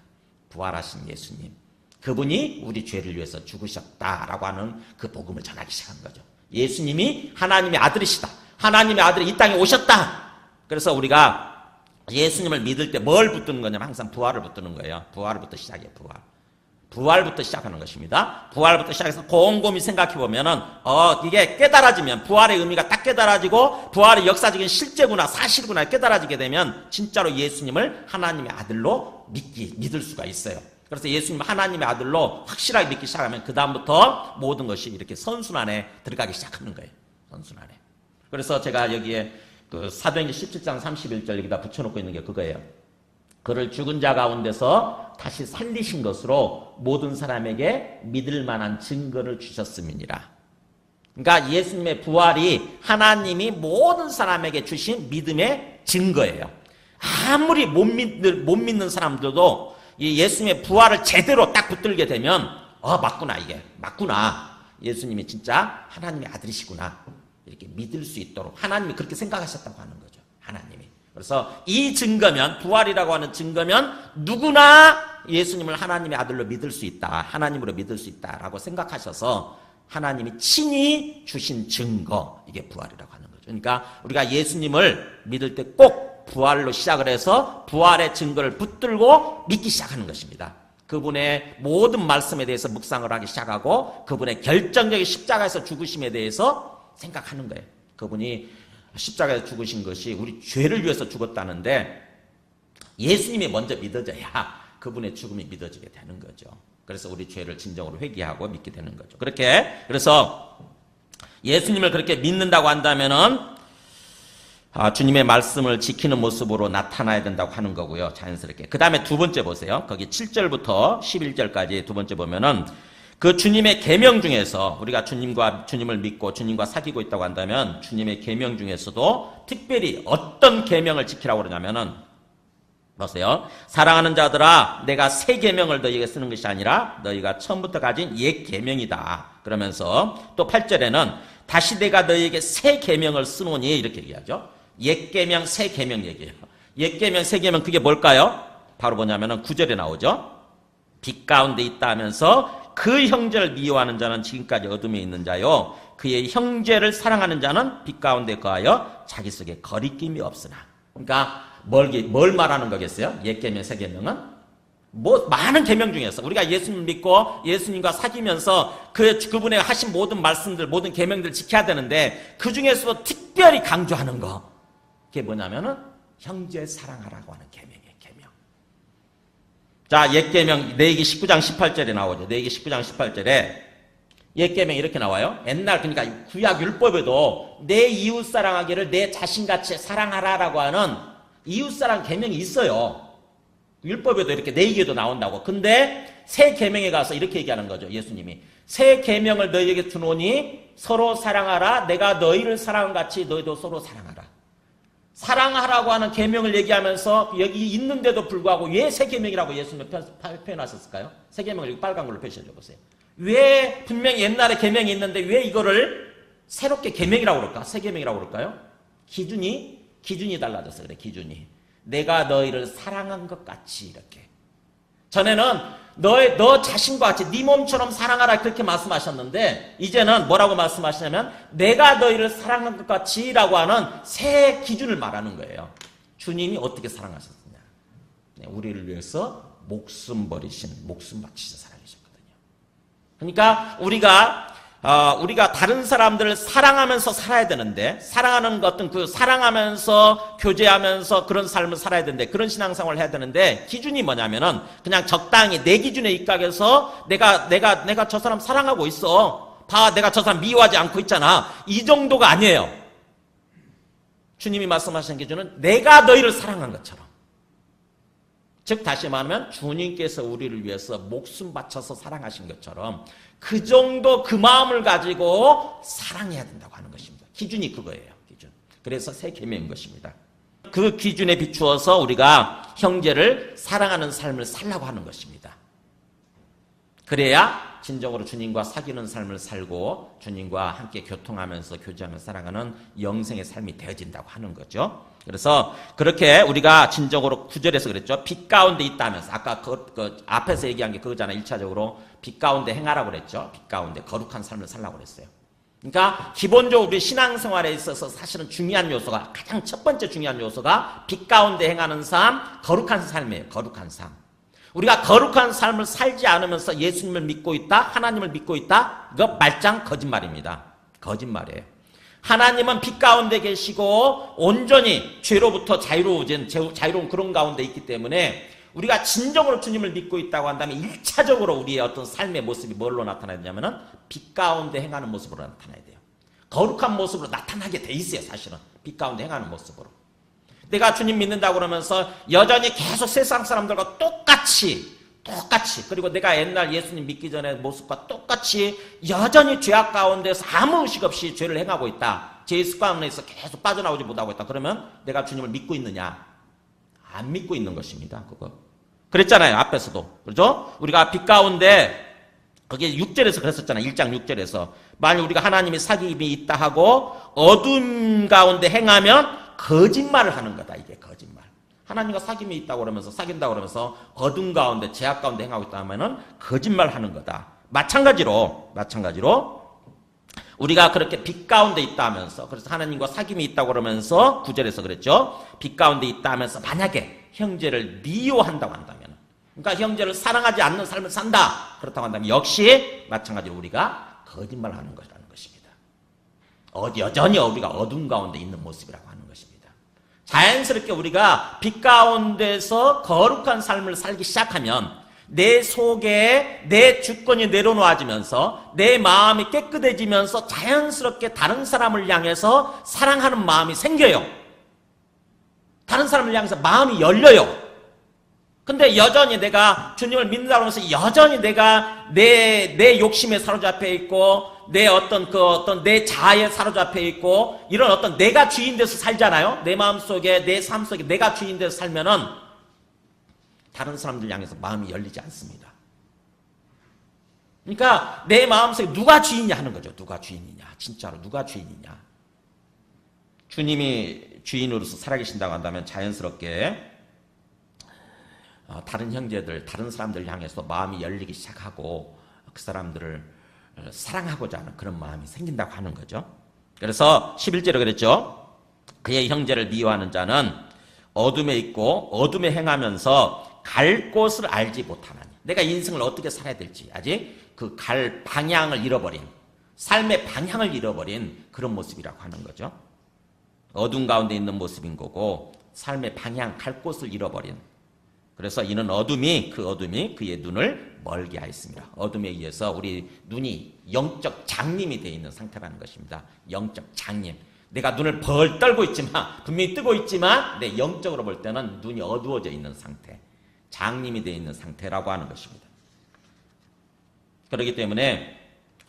부활하신 예수님, 그분이 우리 죄를 위해서 죽으셨다라고 하는 그 복음을 전하기 시작한 거죠. 예수님이 하나님의 아들이시다, 하나님의 아들이 이 땅에 오셨다. 그래서 우리가 예수님을 믿을 때 뭘 붙드는 거냐면 항상 부활을 붙드는 거예요. 부활부터 시작해요. 부활부터 시작하는 것입니다. 부활부터 시작해서 곰곰이 생각해 보면은 이게 깨달아지면, 부활의 의미가 딱 깨달아지고 부활의 역사적인 실제구나, 사실구나 깨달아지게 되면 진짜로 예수님을 하나님의 아들로 믿을 수가 있어요. 그래서 예수님 하나님의 아들로 확실하게 믿기 시작하면 그 다음부터 모든 것이 이렇게 선순환에 들어가기 시작하는 거예요. 선순환에. 그래서 제가 여기에 그 사도행전 17장 31절 여기다 붙여놓고 있는 게 그거예요. 그를 죽은 자 가운데서 다시 살리신 것으로 모든 사람에게 믿을 만한 증거를 주셨음이니라. 그러니까 예수님의 부활이 하나님이 모든 사람에게 주신 믿음의 증거예요. 아무리 못 믿는 사람들도 이 예수님의 부활을 제대로 딱 붙들게 되면 맞구나, 이게 맞구나, 예수님이 진짜 하나님의 아들이시구나 이렇게 믿을 수 있도록 하나님이 그렇게 생각하셨다고 하는 거죠. 하나님이. 그래서 이 증거면, 부활이라고 하는 증거면 누구나 예수님을 하나님의 아들로 믿을 수 있다, 하나님으로 믿을 수 있다라고 생각하셔서 하나님이 친히 주신 증거, 이게 부활이라고 하는 거죠. 그러니까 우리가 예수님을 믿을 때 꼭 부활로 시작을 해서 부활의 증거를 붙들고 믿기 시작하는 것입니다. 그분의 모든 말씀에 대해서 묵상을 하기 시작하고 그분의 결정적인 십자가에서 죽으심에 대해서 생각하는 거예요. 그분이 십자가에서 죽으신 것이 우리 죄를 위해서 죽었다는데 예수님이 먼저 믿어져야 그분의 죽음이 믿어지게 되는 거죠. 그래서 우리 죄를 진정으로 회개하고 믿게 되는 거죠. 그래서 예수님을 그렇게 믿는다고 한다면은 주님의 말씀을 지키는 모습으로 나타나야 된다고 하는 거고요. 자연스럽게. 그 다음에 두 번째 보세요. 거기 7절부터 11절까지 두 번째 보면은 그 주님의 계명 중에서 우리가 주님을 믿고 주님과 사귀고 있다고 한다면 주님의 계명 중에서도 특별히 어떤 계명을 지키라고 그러냐면은 보세요. 사랑하는 자들아, 내가 새 계명을 너희에게 쓰는 것이 아니라 너희가 처음부터 가진 옛 계명이다. 그러면서 또 8절에는 다시 내가 너희에게 새 계명을 쓰노니 이렇게 얘기하죠. 옛 계명, 새 계명 얘기해요. 옛 계명, 새 계명 그게 뭘까요? 바로 뭐냐면은 9절에 나오죠. 빛 가운데 있다 하면서 그 형제를 미워하는 자는 지금까지 어둠에 있는 자요, 그의 형제를 사랑하는 자는 빛 가운데 거하여 자기 속에 거리낌이 없으나. 그러니까 뭘 말하는 거겠어요? 옛 계명, 새 계명은 많은 계명 중에서 우리가 예수님 믿고 예수님과 사귀면서 그분의 하신 모든 말씀들, 모든 계명들을 지켜야 되는데 그 중에서도 특별히 강조하는 거, 그게 뭐냐면은 형제 사랑하라고 하는 계명이에요. 계명. 자, 옛 계명 레위기 19장 18절에 나오죠. 레위기 19장 18절에 옛 계명 이렇게 나와요. 옛날, 그러니까 구약 율법에도 내 이웃 사랑하기를 내 자신같이 사랑하라라고 하는 이웃 사랑 계명이 있어요. 율법에도 이렇게 4개도 나온다고. 근데 새 계명에 가서 이렇게 얘기하는 거죠. 예수님이. 새 계명을 너희에게 주노니 서로 사랑하라. 내가 너희를 사랑한 같이 너희도 서로 사랑하라. 사랑하라고 하는 계명을 얘기하면서 여기 있는데도 불구하고 왜 새 계명이라고 예수님이 표현하셨을까요? 새 계명을 여기 빨간 걸로 표시해 줘 보세요. 왜 분명히 옛날에 계명이 있는데 왜 이거를 새롭게 계명이라고 그럴까? 새 계명이라고 그럴까요? 기준이 달라졌어요. 그래, 기준이. 내가 너희를 사랑한 것 같이 이렇게. 전에는 너 자신과 같이 네 몸처럼 사랑하라 그렇게 말씀하셨는데 이제는 뭐라고 말씀하시냐면 내가 너희를 사랑한 것 같이 라고 하는 새 기준을 말하는 거예요. 주님이 어떻게 사랑하셨느냐. 우리를 위해서 목숨 바치셔 살아계셨거든요. 그러니까 우리가 다른 사람들을 사랑하면서 살아야 되는데, 사랑하는 어떤 그 사랑하면서 교제하면서 그런 삶을 살아야 되는데, 그런 신앙생활을 해야 되는데, 기준이 뭐냐면은 그냥 적당히 내 기준에 입각해서 내가 저 사람 사랑하고 있어. 봐, 내가 저 사람 미워하지 않고 있잖아. 이 정도가 아니에요. 주님이 말씀하신 기준은 내가 너희를 사랑한 것처럼. 즉 다시 말하면 주님께서 우리를 위해서 목숨 바쳐서 사랑하신 것처럼 그 정도 그 마음을 가지고 사랑해야 된다고 하는 것입니다. 기준이 그거예요. 기준. 그래서 새 계명인 것입니다. 그 기준에 비추어서 우리가 형제를 사랑하는 삶을 살라고 하는 것입니다. 그래야 진정으로 주님과 사귀는 삶을 살고 주님과 함께 교통하면서 교제하면서 살아가는 영생의 삶이 되어진다고 하는 거죠. 그래서 그렇게 우리가 진정으로 9절에서 그랬죠. 빛 가운데 있다 하면서 아까 그 앞에서 얘기한 게 그거잖아요. 1차적으로 빛 가운데 행하라고 그랬죠. 빛 가운데 거룩한 삶을 살라고 그랬어요. 그러니까 기본적으로 우리 신앙생활에 있어서 사실은 중요한 요소가 가장 첫 번째 중요한 요소가 빛 가운데 행하는 삶, 거룩한 삶이에요. 거룩한 삶. 우리가 거룩한 삶을 살지 않으면서 예수님을 믿고 있다, 하나님을 믿고 있다, 이거 말짱 거짓말입니다. 거짓말이에요. 하나님은 빛 가운데 계시고 온전히 죄로부터 자유로운 그런 가운데 있기 때문에 우리가 진정으로 주님을 믿고 있다고 한다면 1차적으로 우리의 어떤 삶의 모습이 뭘로 나타나야 되냐면은 빛 가운데 행하는 모습으로 나타나야 돼요. 거룩한 모습으로 나타나게 돼 있어요. 사실은 빛 가운데 행하는 모습으로. 내가 주님 믿는다고 그러면서 여전히 계속 세상 사람들과 똑같이 그리고 내가 옛날 예수님 믿기 전의 모습과 똑같이 여전히 죄악 가운데서 아무 의식 없이 죄를 행하고 있다. 죄의 습관에서 계속 빠져나오지 못하고 있다. 그러면 내가 주님을 믿고 있느냐? 안 믿고 있는 것입니다. 그거. 그랬잖아요. 앞에서도. 그렇죠? 우리가 빛 가운데 거기에 6절에서 그랬었잖아요. 1장 6절에서. 만약 우리가 하나님의 사귐이 있다 하고 어둠 가운데 행하면 거짓말을 하는 거다. 이게 거짓말. 하나님과 사귐이 있다고 그러면서 사귄다고 그러면서 어둠 가운데 죄악 가운데 행하고 있다 하면은 거짓말하는 거다. 마찬가지로 우리가 그렇게 빛 가운데 있다 하면서 그래서 하나님과 사귐이 있다고 그러면서 9절에서 그랬죠. 빛 가운데 있다 하면서 만약에 형제를 미워한다고 한다면 그러니까 형제를 사랑하지 않는 삶을 산다. 그렇다고 한다면 역시 마찬가지로 우리가 거짓말하는 것이라는 것입니다. 여전히 우리가 어둠 가운데 있는 모습이라고 하는 것입니다. 자연스럽게 우리가 빛 가운데서 거룩한 삶을 살기 시작하면 내 속에 내 주권이 내려놓아지면서 내 마음이 깨끗해지면서 자연스럽게 다른 사람을 향해서 사랑하는 마음이 생겨요. 다른 사람을 향해서 마음이 열려요. 근데 여전히 내가 주님을 믿는다고 하면서 여전히 내가 내 욕심에 사로잡혀 있고 내 내 자아에 사로잡혀 있고 이런 어떤 내가 주인 돼서 살잖아요. 내 마음 속에 내 삶 속에 내가 주인 돼서 살면은 다른 사람들 향해서 마음이 열리지 않습니다. 그러니까 내 마음속에 누가 주인이냐 하는 거죠. 누가 주인이냐. 진짜로 누가 주인이냐. 주님이 주인으로서 살아계신다고 한다면 자연스럽게 다른 형제들, 다른 사람들 향해서 마음이 열리기 시작하고 그 사람들을 사랑하고자 하는 그런 마음이 생긴다고 하는 거죠. 그래서 11절에 그랬죠. 그의 형제를 미워하는 자는 어둠에 있고 어둠에 행하면서 갈 곳을 알지 못하나니. 내가 인생을 어떻게 살아야 될지 아직 그 갈 방향을 잃어버린, 삶의 방향을 잃어버린 그런 모습이라고 하는 거죠. 어둠 가운데 있는 모습인 거고 삶의 방향, 갈 곳을 잃어버린. 그래서 이는 어둠이 그의 눈을 멀게 하였습니다. 어둠에 의해서 우리 눈이 영적 장님이 되어 있는 상태라는 것입니다. 영적 장님. 내가 눈을 벌 떨고 있지만 분명히 뜨고 있지만 내 영적으로 볼 때는 눈이 어두워져 있는 상태. 장님이 되어 있는 상태라고 하는 것입니다. 그렇기 때문에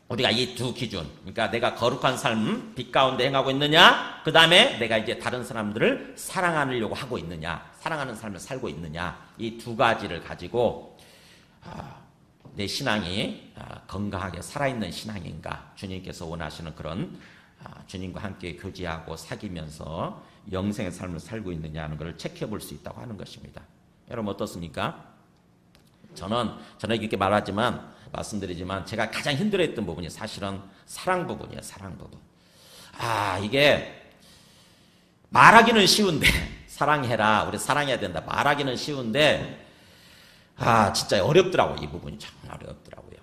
우리가 이 두 기준, 그러니까 내가 거룩한 삶, 빛 가운데 행하고 있느냐, 그 다음에 내가 이제 다른 사람들을 사랑하려고 하고 있느냐, 사랑하는 삶을 살고 있느냐, 이 두 가지를 가지고 내 신앙이 건강하게 살아있는 신앙인가, 주님께서 원하시는 그런 주님과 함께 교제하고 사귀면서 영생의 삶을 살고 있느냐 하는 것을 체크해 볼 수 있다고 하는 것입니다. 여러분 어떻습니까? 저는 이렇게 말씀드리지만 제가 가장 힘들어했던 부분이 사실은 사랑 부분이에요. 사랑 부분. 이게 말하기는 쉬운데 사랑해라, 우리 사랑해야 된다, 말하기는 쉬운데 진짜 어렵더라고요. 이 부분이 정말 어렵더라고요.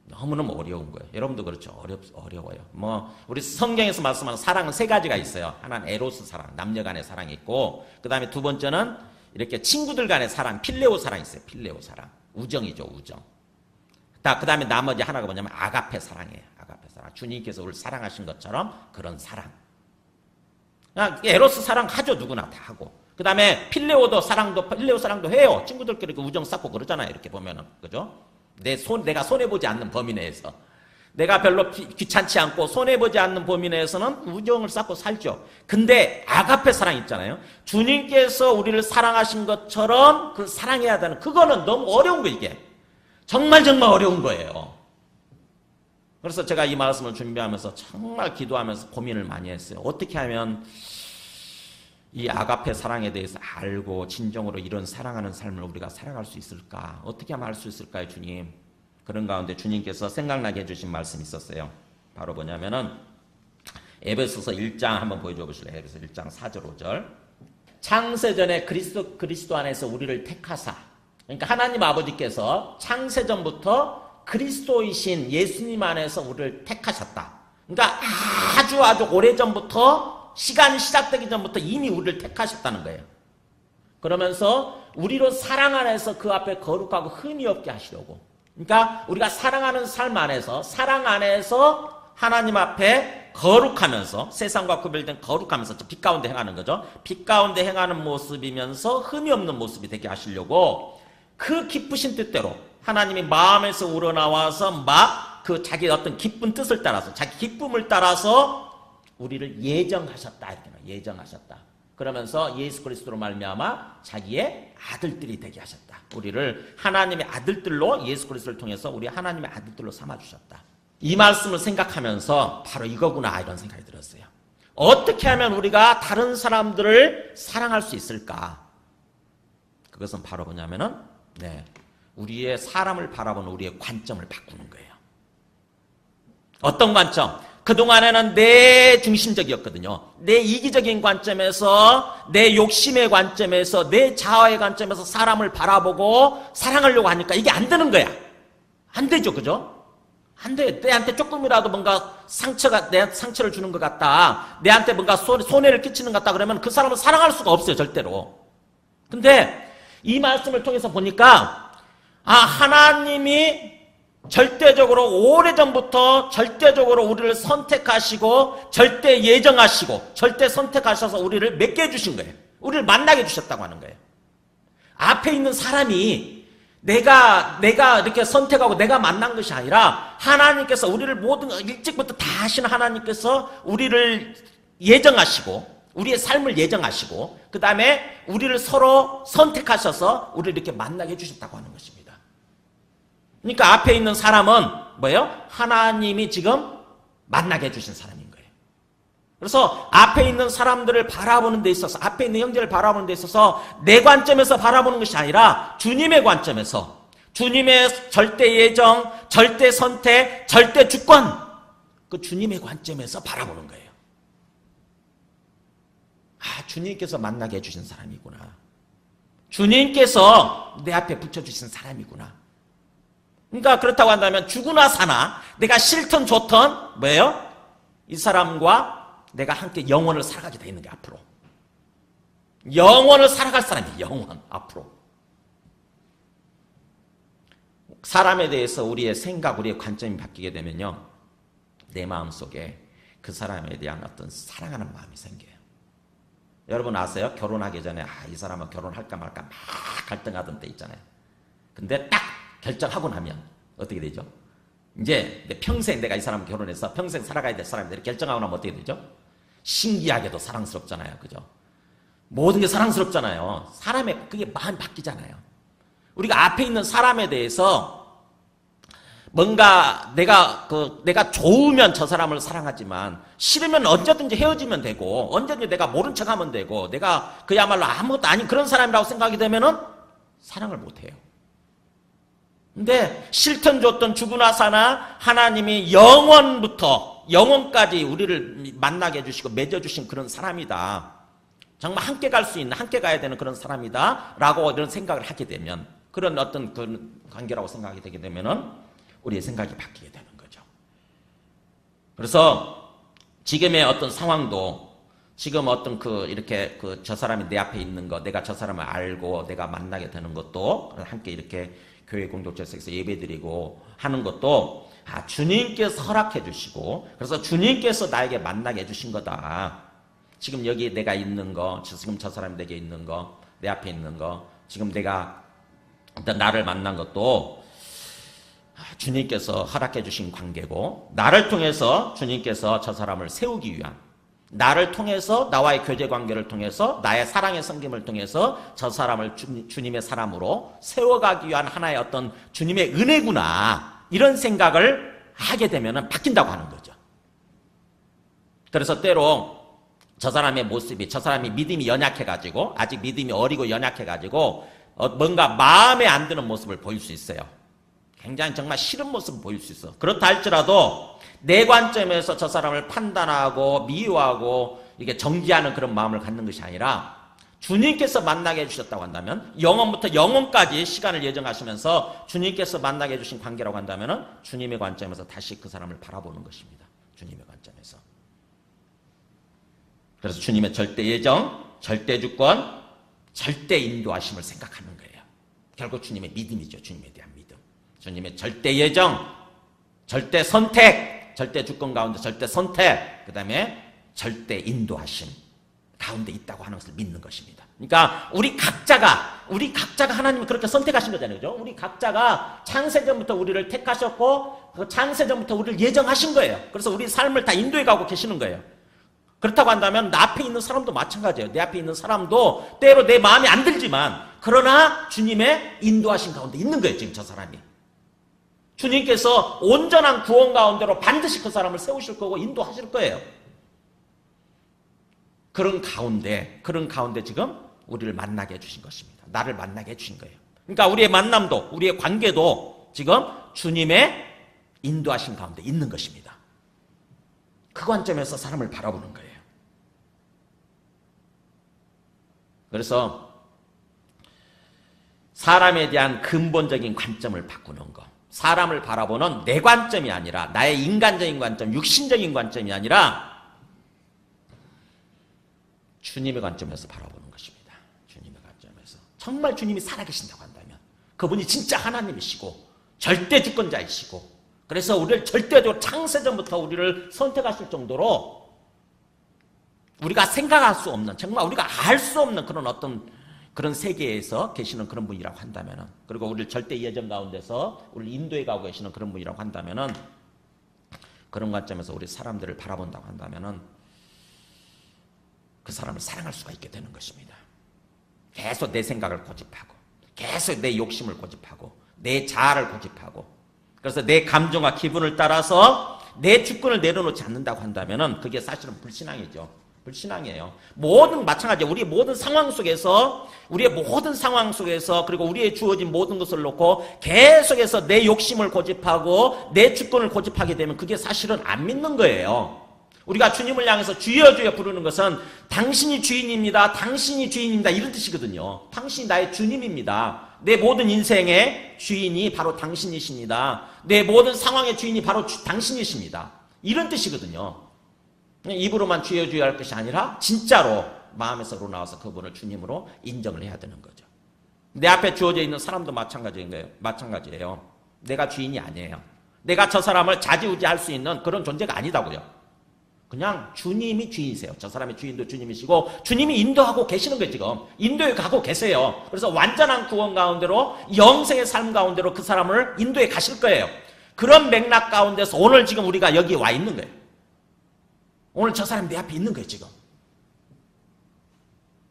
너무너무 어려운 거예요. 여러분도 그렇죠. 어려워요. 우리 성경에서 말씀하는 사랑은 세 가지가 있어요. 하나는 에로스 사랑, 남녀 간의 사랑이 있고, 그 다음에 두 번째는 이렇게 친구들 간의 사랑, 필레오 사랑이 있어요. 필레오 사랑. 우정이죠, 우정. 그 다음에 나머지 하나가 뭐냐면 아가페 사랑이에요. 아가페 사랑. 주님께서 우리를 사랑하신 것처럼 그런 사랑. 에로스 사랑 하죠. 누구나 다 하고. 그 다음에 필레오 사랑도 해요. 친구들끼리 우정 쌓고 그러잖아요. 이렇게 보면은. 그죠? 내가 손해보지 않는 범위 내에서. 내가 별로 귀찮지 않고 손해보지 않는 범위 내에서는 우정을 쌓고 살죠. 근데 아가페 사랑 있잖아요. 주님께서 우리를 사랑하신 것처럼 그 사랑해야 되는, 그거는 너무 어려운 거, 이게. 정말 어려운 거예요. 그래서 제가 이 말씀을 준비하면서 정말 기도하면서 고민을 많이 했어요. 어떻게 하면 이 아가페 사랑에 대해서 알고 진정으로 이런 사랑하는 삶을 우리가 살아갈 수 있을까? 어떻게 하면 알 수 있을까요, 주님? 그런 가운데 주님께서 생각나게 해주신 말씀이 있었어요. 바로 뭐냐면은 에베소서 1장 한번 보여줘 보실래요? 에베소서 1장 4절 5절. 창세전에 그리스도 안에서 우리를 택하사, 그러니까 하나님 아버지께서 창세전부터 그리스도이신 예수님 안에서 우리를 택하셨다. 그러니까 아주 오래전부터, 시간이 시작되기 전부터 이미 우리를 택하셨다는 거예요. 그러면서 우리로 사랑 안에서 그 앞에 거룩하고 흠이 없게 하시려고. 그러니까 우리가 사랑하는 삶 안에서, 사랑 안에서 하나님 앞에 거룩하면서, 세상과 구별된 거룩하면서 빛 가운데 행하는 거죠. 빛 가운데 행하는 모습이면서 흠이 없는 모습이 되게 하시려고 그 기쁘신 뜻대로 하나님이 마음에서 우러나와서 그 자기의 어떤 기쁜 뜻을 따라서, 자기 기쁨을 따라서 우리를 예정하셨다. 이렇게 예정하셨다. 그러면서 예수 그리스도로 말미암아 자기의 아들들이 되게 하셨다. 우리를 하나님의 아들들로, 예수 그리스도를 통해서 우리 하나님의 아들들로 삼아주셨다. 이 말씀을 생각하면서 바로 이거구나, 이런 생각이 들었어요. 어떻게 하면 우리가 다른 사람들을 사랑할 수 있을까? 그것은 바로 뭐냐면은 우리의 사람을 바라보는 우리의 관점을 바꾸는 거예요. 어떤 관점? 그동안에는 내 중심적이었거든요. 내 이기적인 관점에서, 내 욕심의 관점에서, 내 자아의 관점에서 사람을 바라보고 사랑하려고 하니까 이게 안 되는 거야. 안 되죠, 그죠? 안 돼. 내한테 조금이라도 뭔가 내 상처를 주는 것 같다, 내한테 뭔가 손해를 끼치는 것 같다 그러면 그 사람을 사랑할 수가 없어요, 절대로. 근데 이 말씀을 통해서 보니까 하나님이 절대적으로 오래전부터 절대적으로 우리를 선택하시고 절대 예정하시고 절대 선택하셔서 우리를 맺게 해주신 거예요. 우리를 만나게 해주셨다고 하는 거예요. 앞에 있는 사람이 내가 이렇게 선택하고 내가 만난 것이 아니라 하나님께서 우리를 모든 일찍부터 다 하시는 하나님께서 우리를 예정하시고 우리의 삶을 예정하시고 그 다음에 우리를 서로 선택하셔서 우리를 이렇게 만나게 해주셨다고 하는 것입니다. 그러니까 앞에 있는 사람은 뭐예요? 하나님이 지금 만나게 해주신 사람인 거예요. 그래서 앞에 있는 사람들을 바라보는 데 있어서, 앞에 있는 형제를 바라보는 데 있어서 내 관점에서 바라보는 것이 아니라 주님의 관점에서, 주님의 절대 예정, 절대 선택, 절대 주권, 그 주님의 관점에서 바라보는 거예요. 주님께서 만나게 해주신 사람이구나. 주님께서 내 앞에 붙여주신 사람이구나. 그러니까 그렇다고 한다면 죽으나 사나 내가 싫든 좋든 뭐예요? 이 사람과 내가 함께 영원을 살아가게 돼 있는 게 앞으로. 영원을 살아갈 사람이 영원 앞으로. 사람에 대해서 우리의 생각, 우리의 관점이 바뀌게 되면요, 내 마음속에 그 사람에 대한 어떤 사랑하는 마음이 생겨요. 여러분 아세요? 결혼하기 전에 이 사람은 결혼할까 말까 막 갈등하던 때 있잖아요. 근데 딱 결정하고 나면 어떻게 되죠? 이제 평생 내가 이 사람 결혼해서 평생 살아가야 될 사람인데 결정하고 나면 어떻게 되죠? 신기하게도 사랑스럽잖아요. 그죠? 모든 게 사랑스럽잖아요. 사람의 그게 마음이 바뀌잖아요. 우리가 앞에 있는 사람에 대해서 뭔가 내가 좋으면 저 사람을 사랑하지만 싫으면 언제든지 헤어지면 되고 언제든지 내가 모른 척하면 되고 내가 그야말로 아무것도 아닌 그런 사람이라고 생각이 되면은 사랑을 못 해요. 근데 싫든 좋든 죽으나 사나 하나님이 영원부터 영원까지 우리를 만나게 해주시고 맺어주신 그런 사람이다. 정말 함께 갈 수 있는, 함께 가야 되는 그런 사람이다 라고 이런 생각을 하게 되면 그런 어떤 그 관계라고 생각이 되게 되면은 우리의 생각이 바뀌게 되는 거죠. 그래서 지금의 어떤 상황도 지금 어떤 이렇게 저 사람이 내 앞에 있는 거, 내가 저 사람을 알고 내가 만나게 되는 것도 함께 이렇게 교회 공동체에서 예배드리고 하는 것도 주님께서 허락해 주시고 그래서 주님께서 나에게 만나게 해주신 거다. 지금 여기 내가 있는 거, 지금 저 사람이 내게 있는 거, 내 앞에 있는 거, 지금 내가 나를 만난 것도 주님께서 허락해 주신 관계고 나를 통해서 주님께서 저 사람을 세우기 위한 나를 통해서 나와의 교제 관계를 통해서 나의 사랑의 섬김을 통해서 저 사람을 주님의 사람으로 세워가기 위한 하나의 어떤 주님의 은혜구나 이런 생각을 하게 되면 바뀐다고 하는 거죠. 그래서 때로 저 사람의 모습이 저 사람이 믿음이 연약해가지고 아직 믿음이 어리고 연약해가지고 뭔가 마음에 안 드는 모습을 보일 수 있어요. 굉장히 정말 싫은 모습을 보일 수 있어. 그렇다 할지라도 내 관점에서 저 사람을 판단하고 미워하고 이게 정지하는 그런 마음을 갖는 것이 아니라 주님께서 만나게 해주셨다고 한다면 영원부터 영원까지 시간을 예정하시면서 주님께서 만나게 해주신 관계라고 한다면 주님의 관점에서 다시 그 사람을 바라보는 것입니다. 주님의 관점에서. 그래서 주님의 절대 예정, 절대 주권, 절대 인도하심을 생각하는 거예요. 결국 주님의 믿음이죠. 주님에 대한 믿음. 주님의 절대 예정, 절대 선택, 절대 주권 가운데 절대 선택, 그 다음에 절대 인도하심 가운데 있다고 하는 것을 믿는 것입니다. 그러니까 우리 각자가 하나님이 그렇게 선택하신 거잖아요. 그죠? 우리 각자가 창세전부터 우리를 택하셨고 그 창세전부터 우리를 예정하신 거예요. 그래서 우리 삶을 다 인도해 가고 계시는 거예요. 그렇다고 한다면 나 앞에 있는 사람도 마찬가지예요. 내 앞에 있는 사람도 때로 내 마음에 안 들지만 그러나 주님의 인도하신 가운데 있는 거예요. 지금 저 사람이. 주님께서 온전한 구원 가운데로 반드시 그 사람을 세우실 거고 인도하실 거예요. 그런 가운데 지금 우리를 만나게 해주신 것입니다. 나를 만나게 해주신 거예요. 그러니까 우리의 만남도 우리의 관계도 지금 주님의 인도하신 가운데 있는 것입니다. 그 관점에서 사람을 바라보는 거예요. 그래서 사람에 대한 근본적인 관점을 바꾸는 것. 사람을 바라보는 내 관점이 아니라 나의 인간적인 관점, 육신적인 관점이 아니라 주님의 관점에서 바라보는 것입니다. 주님의 관점에서. 정말 주님이 살아계신다고 한다면 그분이 진짜 하나님이시고 절대 주권자이시고 그래서 우리를 절대적으로 창세전부터 우리를 선택하실 정도로 우리가 생각할 수 없는 정말 우리가 알 수 없는 그런 어떤 그런 세계에서 계시는 그런 분이라고 한다면은 그리고 우리를 절대 예정 가운데서 우리를 인도해 가고 계시는 그런 분이라고 한다면은 그런 관점에서 우리 사람들을 바라본다고 한다면은 그 사람을 사랑할 수가 있게 되는 것입니다. 계속 내 생각을 고집하고 계속 내 욕심을 고집하고 내 자아를 고집하고 그래서 내 감정과 기분을 따라서 내 주권을 내려놓지 않는다고 한다면은 그게 사실은 불신앙이죠. 불신앙이에요. 마찬가지예요. 우리의 모든 상황 속에서 그리고 우리의 주어진 모든 것을 놓고 계속해서 내 욕심을 고집하고 내 주권을 고집하게 되면 그게 사실은 안 믿는 거예요. 우리가 주님을 향해서 주여 주여 부르는 것은 당신이 주인입니다. 당신이 주인입니다. 이런 뜻이거든요. 당신이 나의 주님입니다. 내 모든 인생의 주인이 바로 당신이십니다. 내 모든 상황의 주인이 바로 당신이십니다. 이런 뜻이거든요. 입으로만 주여 주여 할 것이 아니라 진짜로 마음에서 나와서 그분을 주님으로 인정을 해야 되는 거죠. 내 앞에 주어져 있는 사람도 마찬가지예요. 내가 주인이 아니에요. 내가 저 사람을 좌지우지할 수 있는 그런 존재가 아니다고요. 그냥 주님이 주인이세요. 저 사람의 주인도 주님이시고 주님이 인도하고 계시는 거예요. 지금 인도에 가고 계세요. 그래서 완전한 구원 가운데로 영생의 삶 가운데로 그 사람을 인도에 가실 거예요. 그런 맥락 가운데서 오늘 지금 우리가 여기 와 있는 거예요. 오늘 저 사람이 내 앞에 있는 거예요. 지금.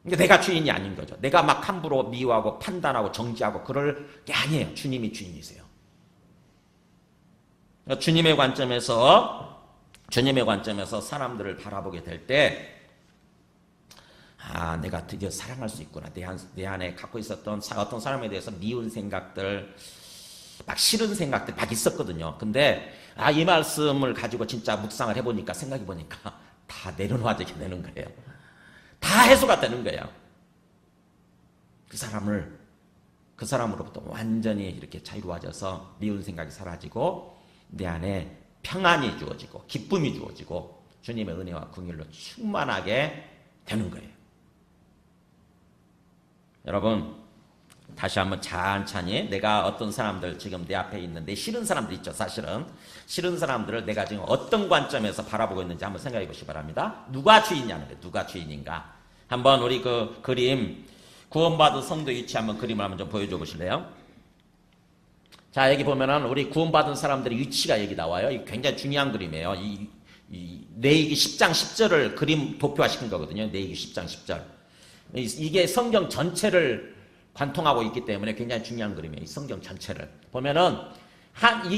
그러니까 내가 주인이 아닌 거죠. 내가 막 함부로 미워하고 판단하고 정지하고 그럴 게 아니에요. 주님이 주인이세요. 주님의 관점에서 사람들을 바라보게 될 때, 아, 내가 드디어 사랑할 수 있구나. 내 안에 갖고 있었던 어떤 사람에 대해서 미운 생각들, 막 싫은 생각들 막 있었거든요. 근데, 이 말씀을 가지고 진짜 묵상을 해보니까, 생각해보니까 다 내려놔지게 되는 거예요. 다 해소가 되는 거예요. 그 사람으로부터 완전히 이렇게 자유로워져서 미운 생각이 사라지고, 내 안에 평안이 주어지고 기쁨이 주어지고 주님의 은혜와 긍휼로 충만하게 되는 거예요. 여러분 다시 한번 찬찬히 내가 어떤 사람들 지금 내 앞에 있는 내 싫은 사람들 있죠. 사실은 싫은 사람들을 내가 지금 어떤 관점에서 바라보고 있는지 한번 생각해 보시기 바랍니다. 누가 주인이냐는 거예요. 누가 주인인가. 한번 우리 그 그림 구원받은 성도 위치 한번 그림을 한번 좀 보여줘 보실래요? 자, 여기 보면은 우리 구원받은 사람들의 위치가 여기 나와요. 이 굉장히 중요한 그림이에요. 레위기 10장 10절을 그림 도표화시킨 거거든요. 레위기 10장 10절. 이게 성경 전체를 관통하고 있기 때문에 굉장히 중요한 그림이에요. 이 성경 전체를. 보면은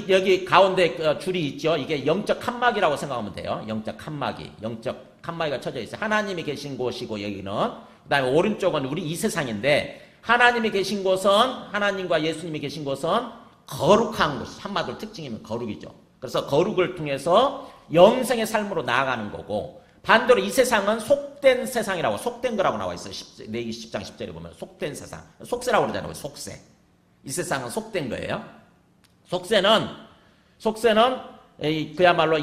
여기 가운데 줄이 있죠. 이게 영적 칸막이라고 생각하면 돼요. 영적 칸막이가 쳐져 있어요. 하나님이 계신 곳이고 여기는 그다음에 오른쪽은 우리 이 세상인데 하나님이 계신 곳은 하나님과 예수님이 계신 곳은 거룩한 곳, 한마디로 특징이면 거룩이죠. 그래서 거룩을 통해서 영생의 삶으로 나아가는 거고 반대로 이 세상은 속된 세상이라고 속된 거라고 나와 있어요. 레위기 10장 10절에 보면 속된 세상, 속세라고 그러잖아요. 속세. 이 세상은 속된 거예요. 속세는 그야말로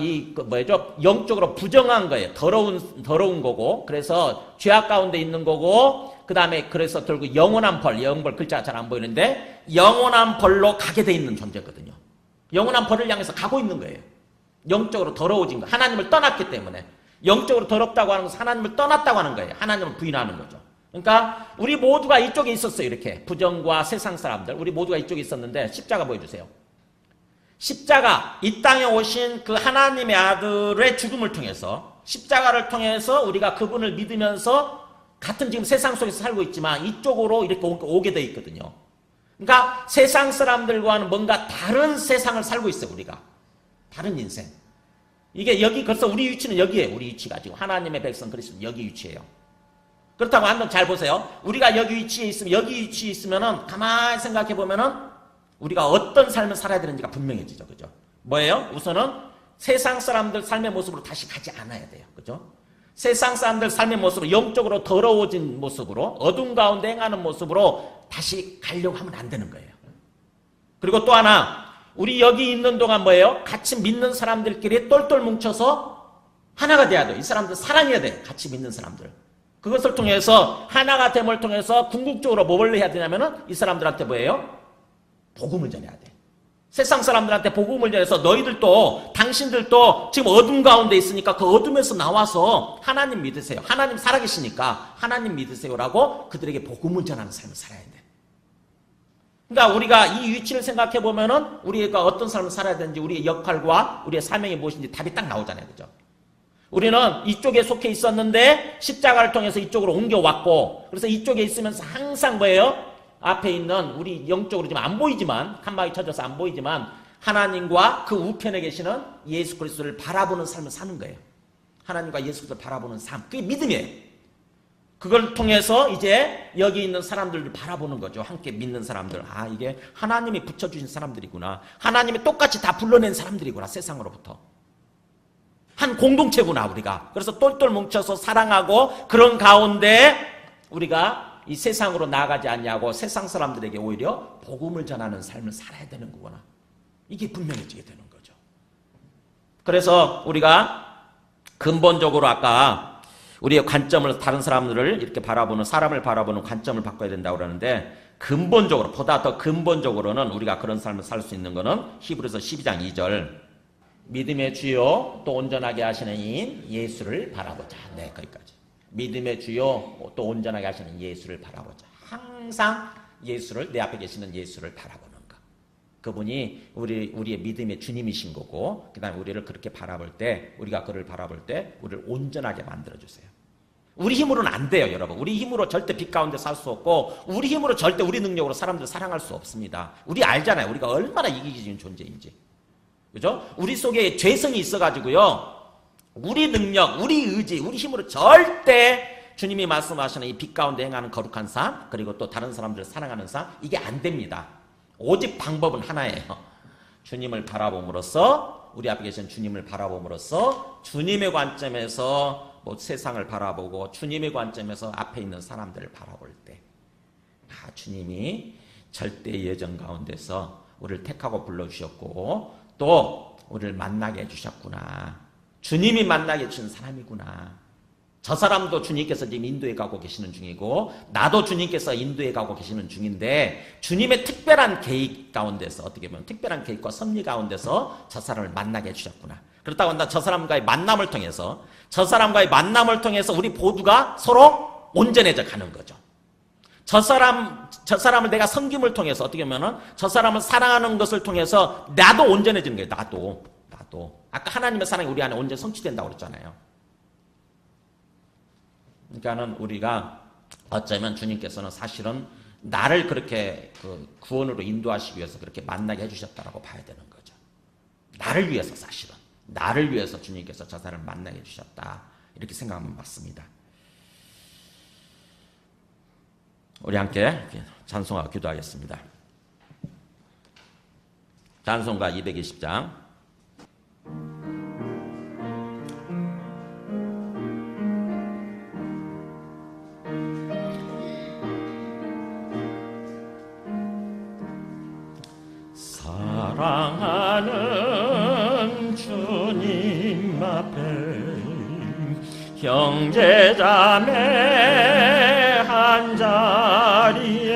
영적으로 부정한 거예요. 더러운 거고 그래서 죄악 가운데 있는 거고 그 다음에 그래서 결국 영원한 벌 글자가 잘 안 보이는데 영원한 벌로 가게 돼 있는 존재거든요. 영원한 벌을 향해서 가고 있는 거예요. 영적으로 더러워진 거. 하나님을 떠났기 때문에. 영적으로 더럽다고 하는 것은 하나님을 떠났다고 하는 거예요. 하나님을 부인하는 거죠. 그러니까 우리 모두가 이쪽에 있었어요. 이렇게 부정과 세상 사람들 우리 모두가 이쪽에 있었는데 십자가 보여주세요. 십자가 이 땅에 오신 그 하나님의 아들의 죽음을 통해서 십자가를 통해서 우리가 그분을 믿으면서 같은 지금 세상 속에서 살고 있지만 이쪽으로 이렇게 오게 돼 있거든요. 그러니까 세상 사람들과는 뭔가 다른 세상을 살고 있어요. 우리가 다른 인생. 이게 여기 그래서 우리 위치는 여기에요. 우리 위치가 지금 하나님의 백성 그리스도 여기 위치예요. 그렇다고 한번 잘 보세요. 우리가 여기 위치에 있으면은 가만히 생각해 보면은 우리가 어떤 삶을 살아야 되는지가 분명해지죠. 그죠? 뭐예요? 우선은 세상 사람들 삶의 모습으로 다시 가지 않아야 돼요. 그죠? 세상 사람들 삶의 모습으로 영적으로 더러워진 모습으로 어둠 가운데 행하는 모습으로 다시 가려고 하면 안 되는 거예요. 그리고 또 하나 우리 여기 있는 동안 뭐예요? 같이 믿는 사람들끼리 똘똘 뭉쳐서 하나가 돼야 돼요. 이 사람들 사랑해야 돼요. 같이 믿는 사람들. 그것을 통해서 하나가 됨을 통해서 궁극적으로 뭘 해야 되냐면은 이 사람들한테 뭐예요? 복음을 전해야 돼. 세상 사람들한테 복음을 전해서 너희들도 당신들도 지금 어둠 가운데 있으니까 그 어둠에서 나와서 하나님 믿으세요. 하나님 살아계시니까 하나님 믿으세요라고 그들에게 복음을 전하는 삶을 살아야 돼. 그러니까 우리가 이 위치를 생각해 보면은 우리가 어떤 삶을 살아야 되는지 우리의 역할과 우리의 사명이 무엇인지 답이 딱 나오잖아요. 그죠? 우리는 이쪽에 속해 있었는데 십자가를 통해서 이쪽으로 옮겨왔고 그래서 이쪽에 있으면서 항상 뭐예요? 앞에 있는 우리 영적으로 지금 안 보이지만 칸막이 쳐져서 안 보이지만 하나님과 그 우편에 계시는 예수 그리스도를 바라보는 삶을 사는 거예요. 하나님과 예수 그리스도를 바라보는 삶. 그게 믿음이에요. 그걸 통해서 이제 여기 있는 사람들을 바라보는 거죠. 함께 믿는 사람들. 아, 이게 하나님이 붙여주신 사람들이구나. 하나님이 똑같이 다 불러낸 사람들이구나. 세상으로부터. 한 공동체구나 우리가. 그래서 똘똘 뭉쳐서 사랑하고 그런 가운데 우리가 이 세상으로 나아가지 않냐고 세상 사람들에게 오히려 복음을 전하는 삶을 살아야 되는 거구나. 이게 분명해지게 되는 거죠. 그래서 우리가 근본적으로 아까 우리의 관점을 다른 사람들을 이렇게 바라보는 사람을 바라보는 관점을 바꿔야 된다고 그러는데 보다 더 근본적으로는 우리가 그런 삶을 살 수 있는 거는 히브리서 12장 2절 믿음의 주요 또 온전하게 하시는 이인 예수를 바라보자. 네, 거기까지. 믿음의 주요 또 온전하게 하시는 예수를 바라보자. 항상 예수를, 내 앞에 계시는 예수를 바라보는 것. 그분이 우리의 믿음의 주님이신 거고, 그 다음에 우리를 그렇게 바라볼 때, 우리가 그를 바라볼 때 우리를 온전하게 만들어주세요. 우리 힘으로는 안 돼요, 여러분. 우리 힘으로 절대 빛 가운데 살 수 없고, 우리 힘으로 절대 우리 능력으로 사람들 사랑할 수 없습니다. 우리 알잖아요. 우리가 얼마나 이기적인 존재인지. 그죠? 우리 속에 죄성이 있어가지고요. 우리 능력, 우리 의지, 우리 힘으로 절대 주님이 말씀하시는 이 빛 가운데 행하는 거룩한 삶, 그리고 또 다른 사람들을 사랑하는 삶, 이게 안 됩니다. 오직 방법은 하나예요. 주님을 바라봄으로써, 우리 앞에 계신 주님을 바라봄으로써 주님의 관점에서 뭐 세상을 바라보고 주님의 관점에서 앞에 있는 사람들을 바라볼 때, 주님이 절대의 예정 가운데서 우리를 택하고 불러주셨고 또 우리를 만나게 해주셨구나. 주님이 만나게 해주신 사람이구나. 저 사람도 주님께서 지금 인도에 가고 계시는 중이고 나도 주님께서 인도에 가고 계시는 중인데, 주님의 특별한 계획 가운데서, 어떻게 보면 특별한 계획과 섭리 가운데서 저 사람을 만나게 해주셨구나. 그렇다고 한다. 저 사람과의 만남을 통해서 우리 모두가 서로 온전해져 가는 거죠. 저 사람을 내가 섬김을 통해서, 어떻게 보면은 저 사람을 사랑하는 것을 통해서 나도 온전해지는 거예요. 나도. 아까 하나님의 사랑이 우리 안에 온전히 성취된다고 그랬잖아요. 그러니까는 우리가 어쩌면 주님께서는 사실은 나를 그렇게 구원으로 인도하시기 위해서 그렇게 만나게 해주셨다라고 봐야 되는 거죠. 나를 위해서, 사실은 나를 위해서 주님께서 저 사람을 만나게 해주셨다, 이렇게 생각하면 맞습니다. 우리 함께 찬송하고 기도하겠습니다. 찬송가 220장. 사랑하는 주님 앞에 형제자매 한자리에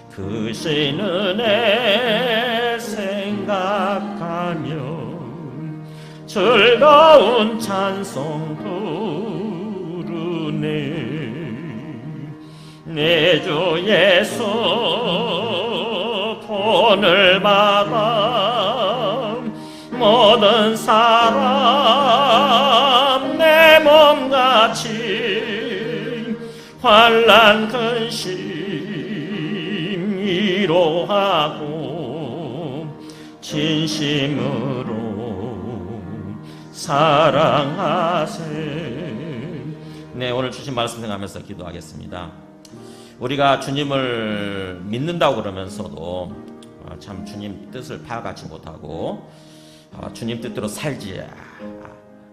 크신 은혜 생각하며 즐거운 찬송 부르네. 내 주 예수 본을 받아 모든 사람 내 몸같이 환난 근심 위로하고 진심으로 사랑하세. 네, 오늘 주신 말씀 생각하면서 기도하겠습니다. 우리가 주님을 믿는다고 그러면서도 참 주님 뜻을 파악하지 못하고 주님 뜻대로 살지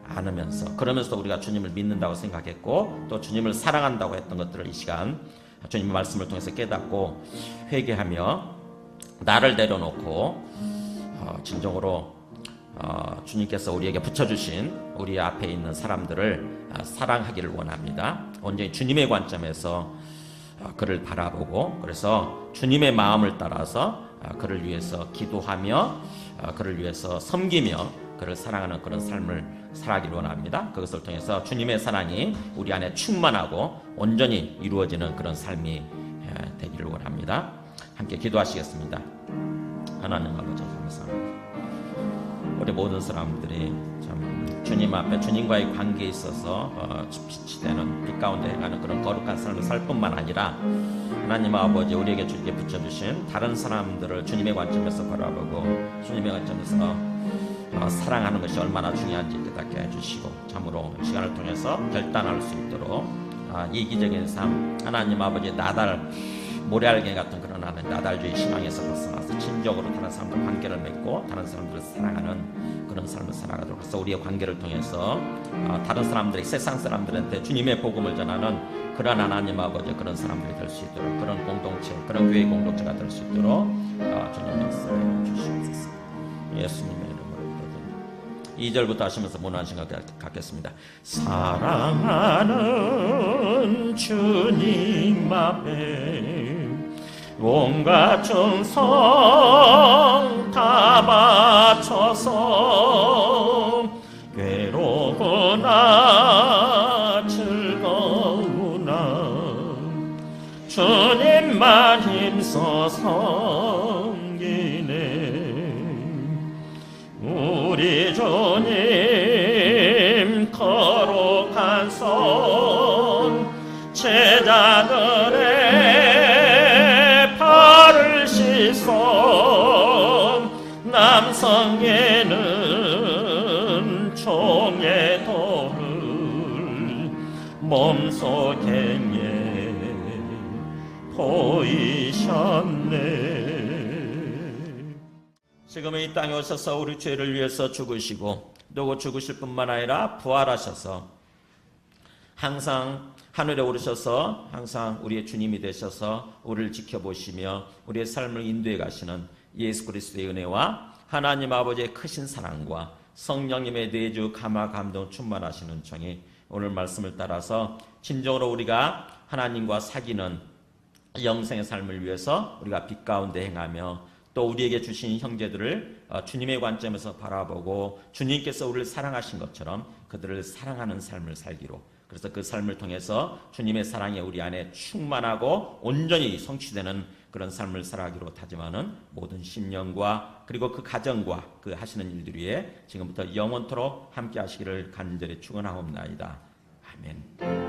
않으면서, 그러면서도 우리가 주님을 믿는다고 생각했고 또 주님을 사랑한다고 했던 것들을 이 시간 주님의 말씀을 통해서 깨닫고 회개하며 나를 내려놓고 진정으로 주님께서 우리에게 붙여주신 우리 앞에 있는 사람들을 사랑하기를 원합니다. 온전히 주님의 관점에서 그를 바라보고, 그래서 주님의 마음을 따라서 그를 위해서 기도하며 그를 위해서 섬기며 그를 사랑하는 그런 삶을 살아가기를 원합니다. 그것을 통해서 주님의 사랑이 우리 안에 충만하고 온전히 이루어지는 그런 삶이 되기를 원합니다. 함께 기도하시겠습니다. 하나님 아버지, 감사합니다. 우리 모든 사람들이 참 주님 앞에 주님과의 관계에 있어서 빛이 되는 빛 가운데 행하는 그런 거룩한 삶을 살 뿐만 아니라, 하나님 아버지, 우리에게 주님께 붙여주신 다른 사람들을 주님의 관점에서 바라보고 주님의 관점에서 사랑하는 것이 얼마나 중요한지 깨닫게 해주시고, 참으로 시간을 통해서 결단할 수 있도록 이기적인 삶, 하나님 아버지, 모래알갱이 같은 그런 나달주의 신앙에서 벗어나서 진정으로 다른 사람들 관계를 맺고 다른 사람들을 사랑하는 그런 삶을 살아가도록 해서 우리의 관계를 통해서 다른 사람들이, 세상 사람들한테 주님의 복음을 전하는 그런 하나님 아버지, 그런 사람들이 될 수 있도록, 그런 공동체, 그런 교회 공동체가 될 수 있도록 주님 역사해 주시옵소서. 예수님의 이름으로 기도드립니다. 2절부터 하시면서 문안 생각 갖겠습니다. 사랑하는 주님 앞에 온갖 충성 다 바쳐서 남성에는 총의 돌을 몸속에 보이셨네. 지금 이 땅에 오셔서 우리 죄를 위해서 죽으시고 또 죽으실 뿐만 아니라 부활하셔서 항상 하늘에 오르셔서 항상 우리의 주님이 되셔서 우리를 지켜보시며 우리의 삶을 인도해 가시는 예수 그리스도의 은혜와 하나님 아버지의 크신 사랑과 성령님의 내주 감화 감동 충만하시는 청이 오늘 말씀을 따라서 진정으로 우리가 하나님과 사귀는 영생의 삶을 위해서 우리가 빛 가운데 행하며 또 우리에게 주신 형제들을 주님의 관점에서 바라보고 주님께서 우리를 사랑하신 것처럼 그들을 사랑하는 삶을 살기로, 그래서 그 삶을 통해서 주님의 사랑이 우리 안에 충만하고 온전히 성취되는 그런 삶을 살아가기로 다짐하는 모든 심령과 그리고 그 가정과 그 하시는 일들 위에 지금부터 영원토록 함께 하시기를 간절히 축원하옵나이다. 아멘.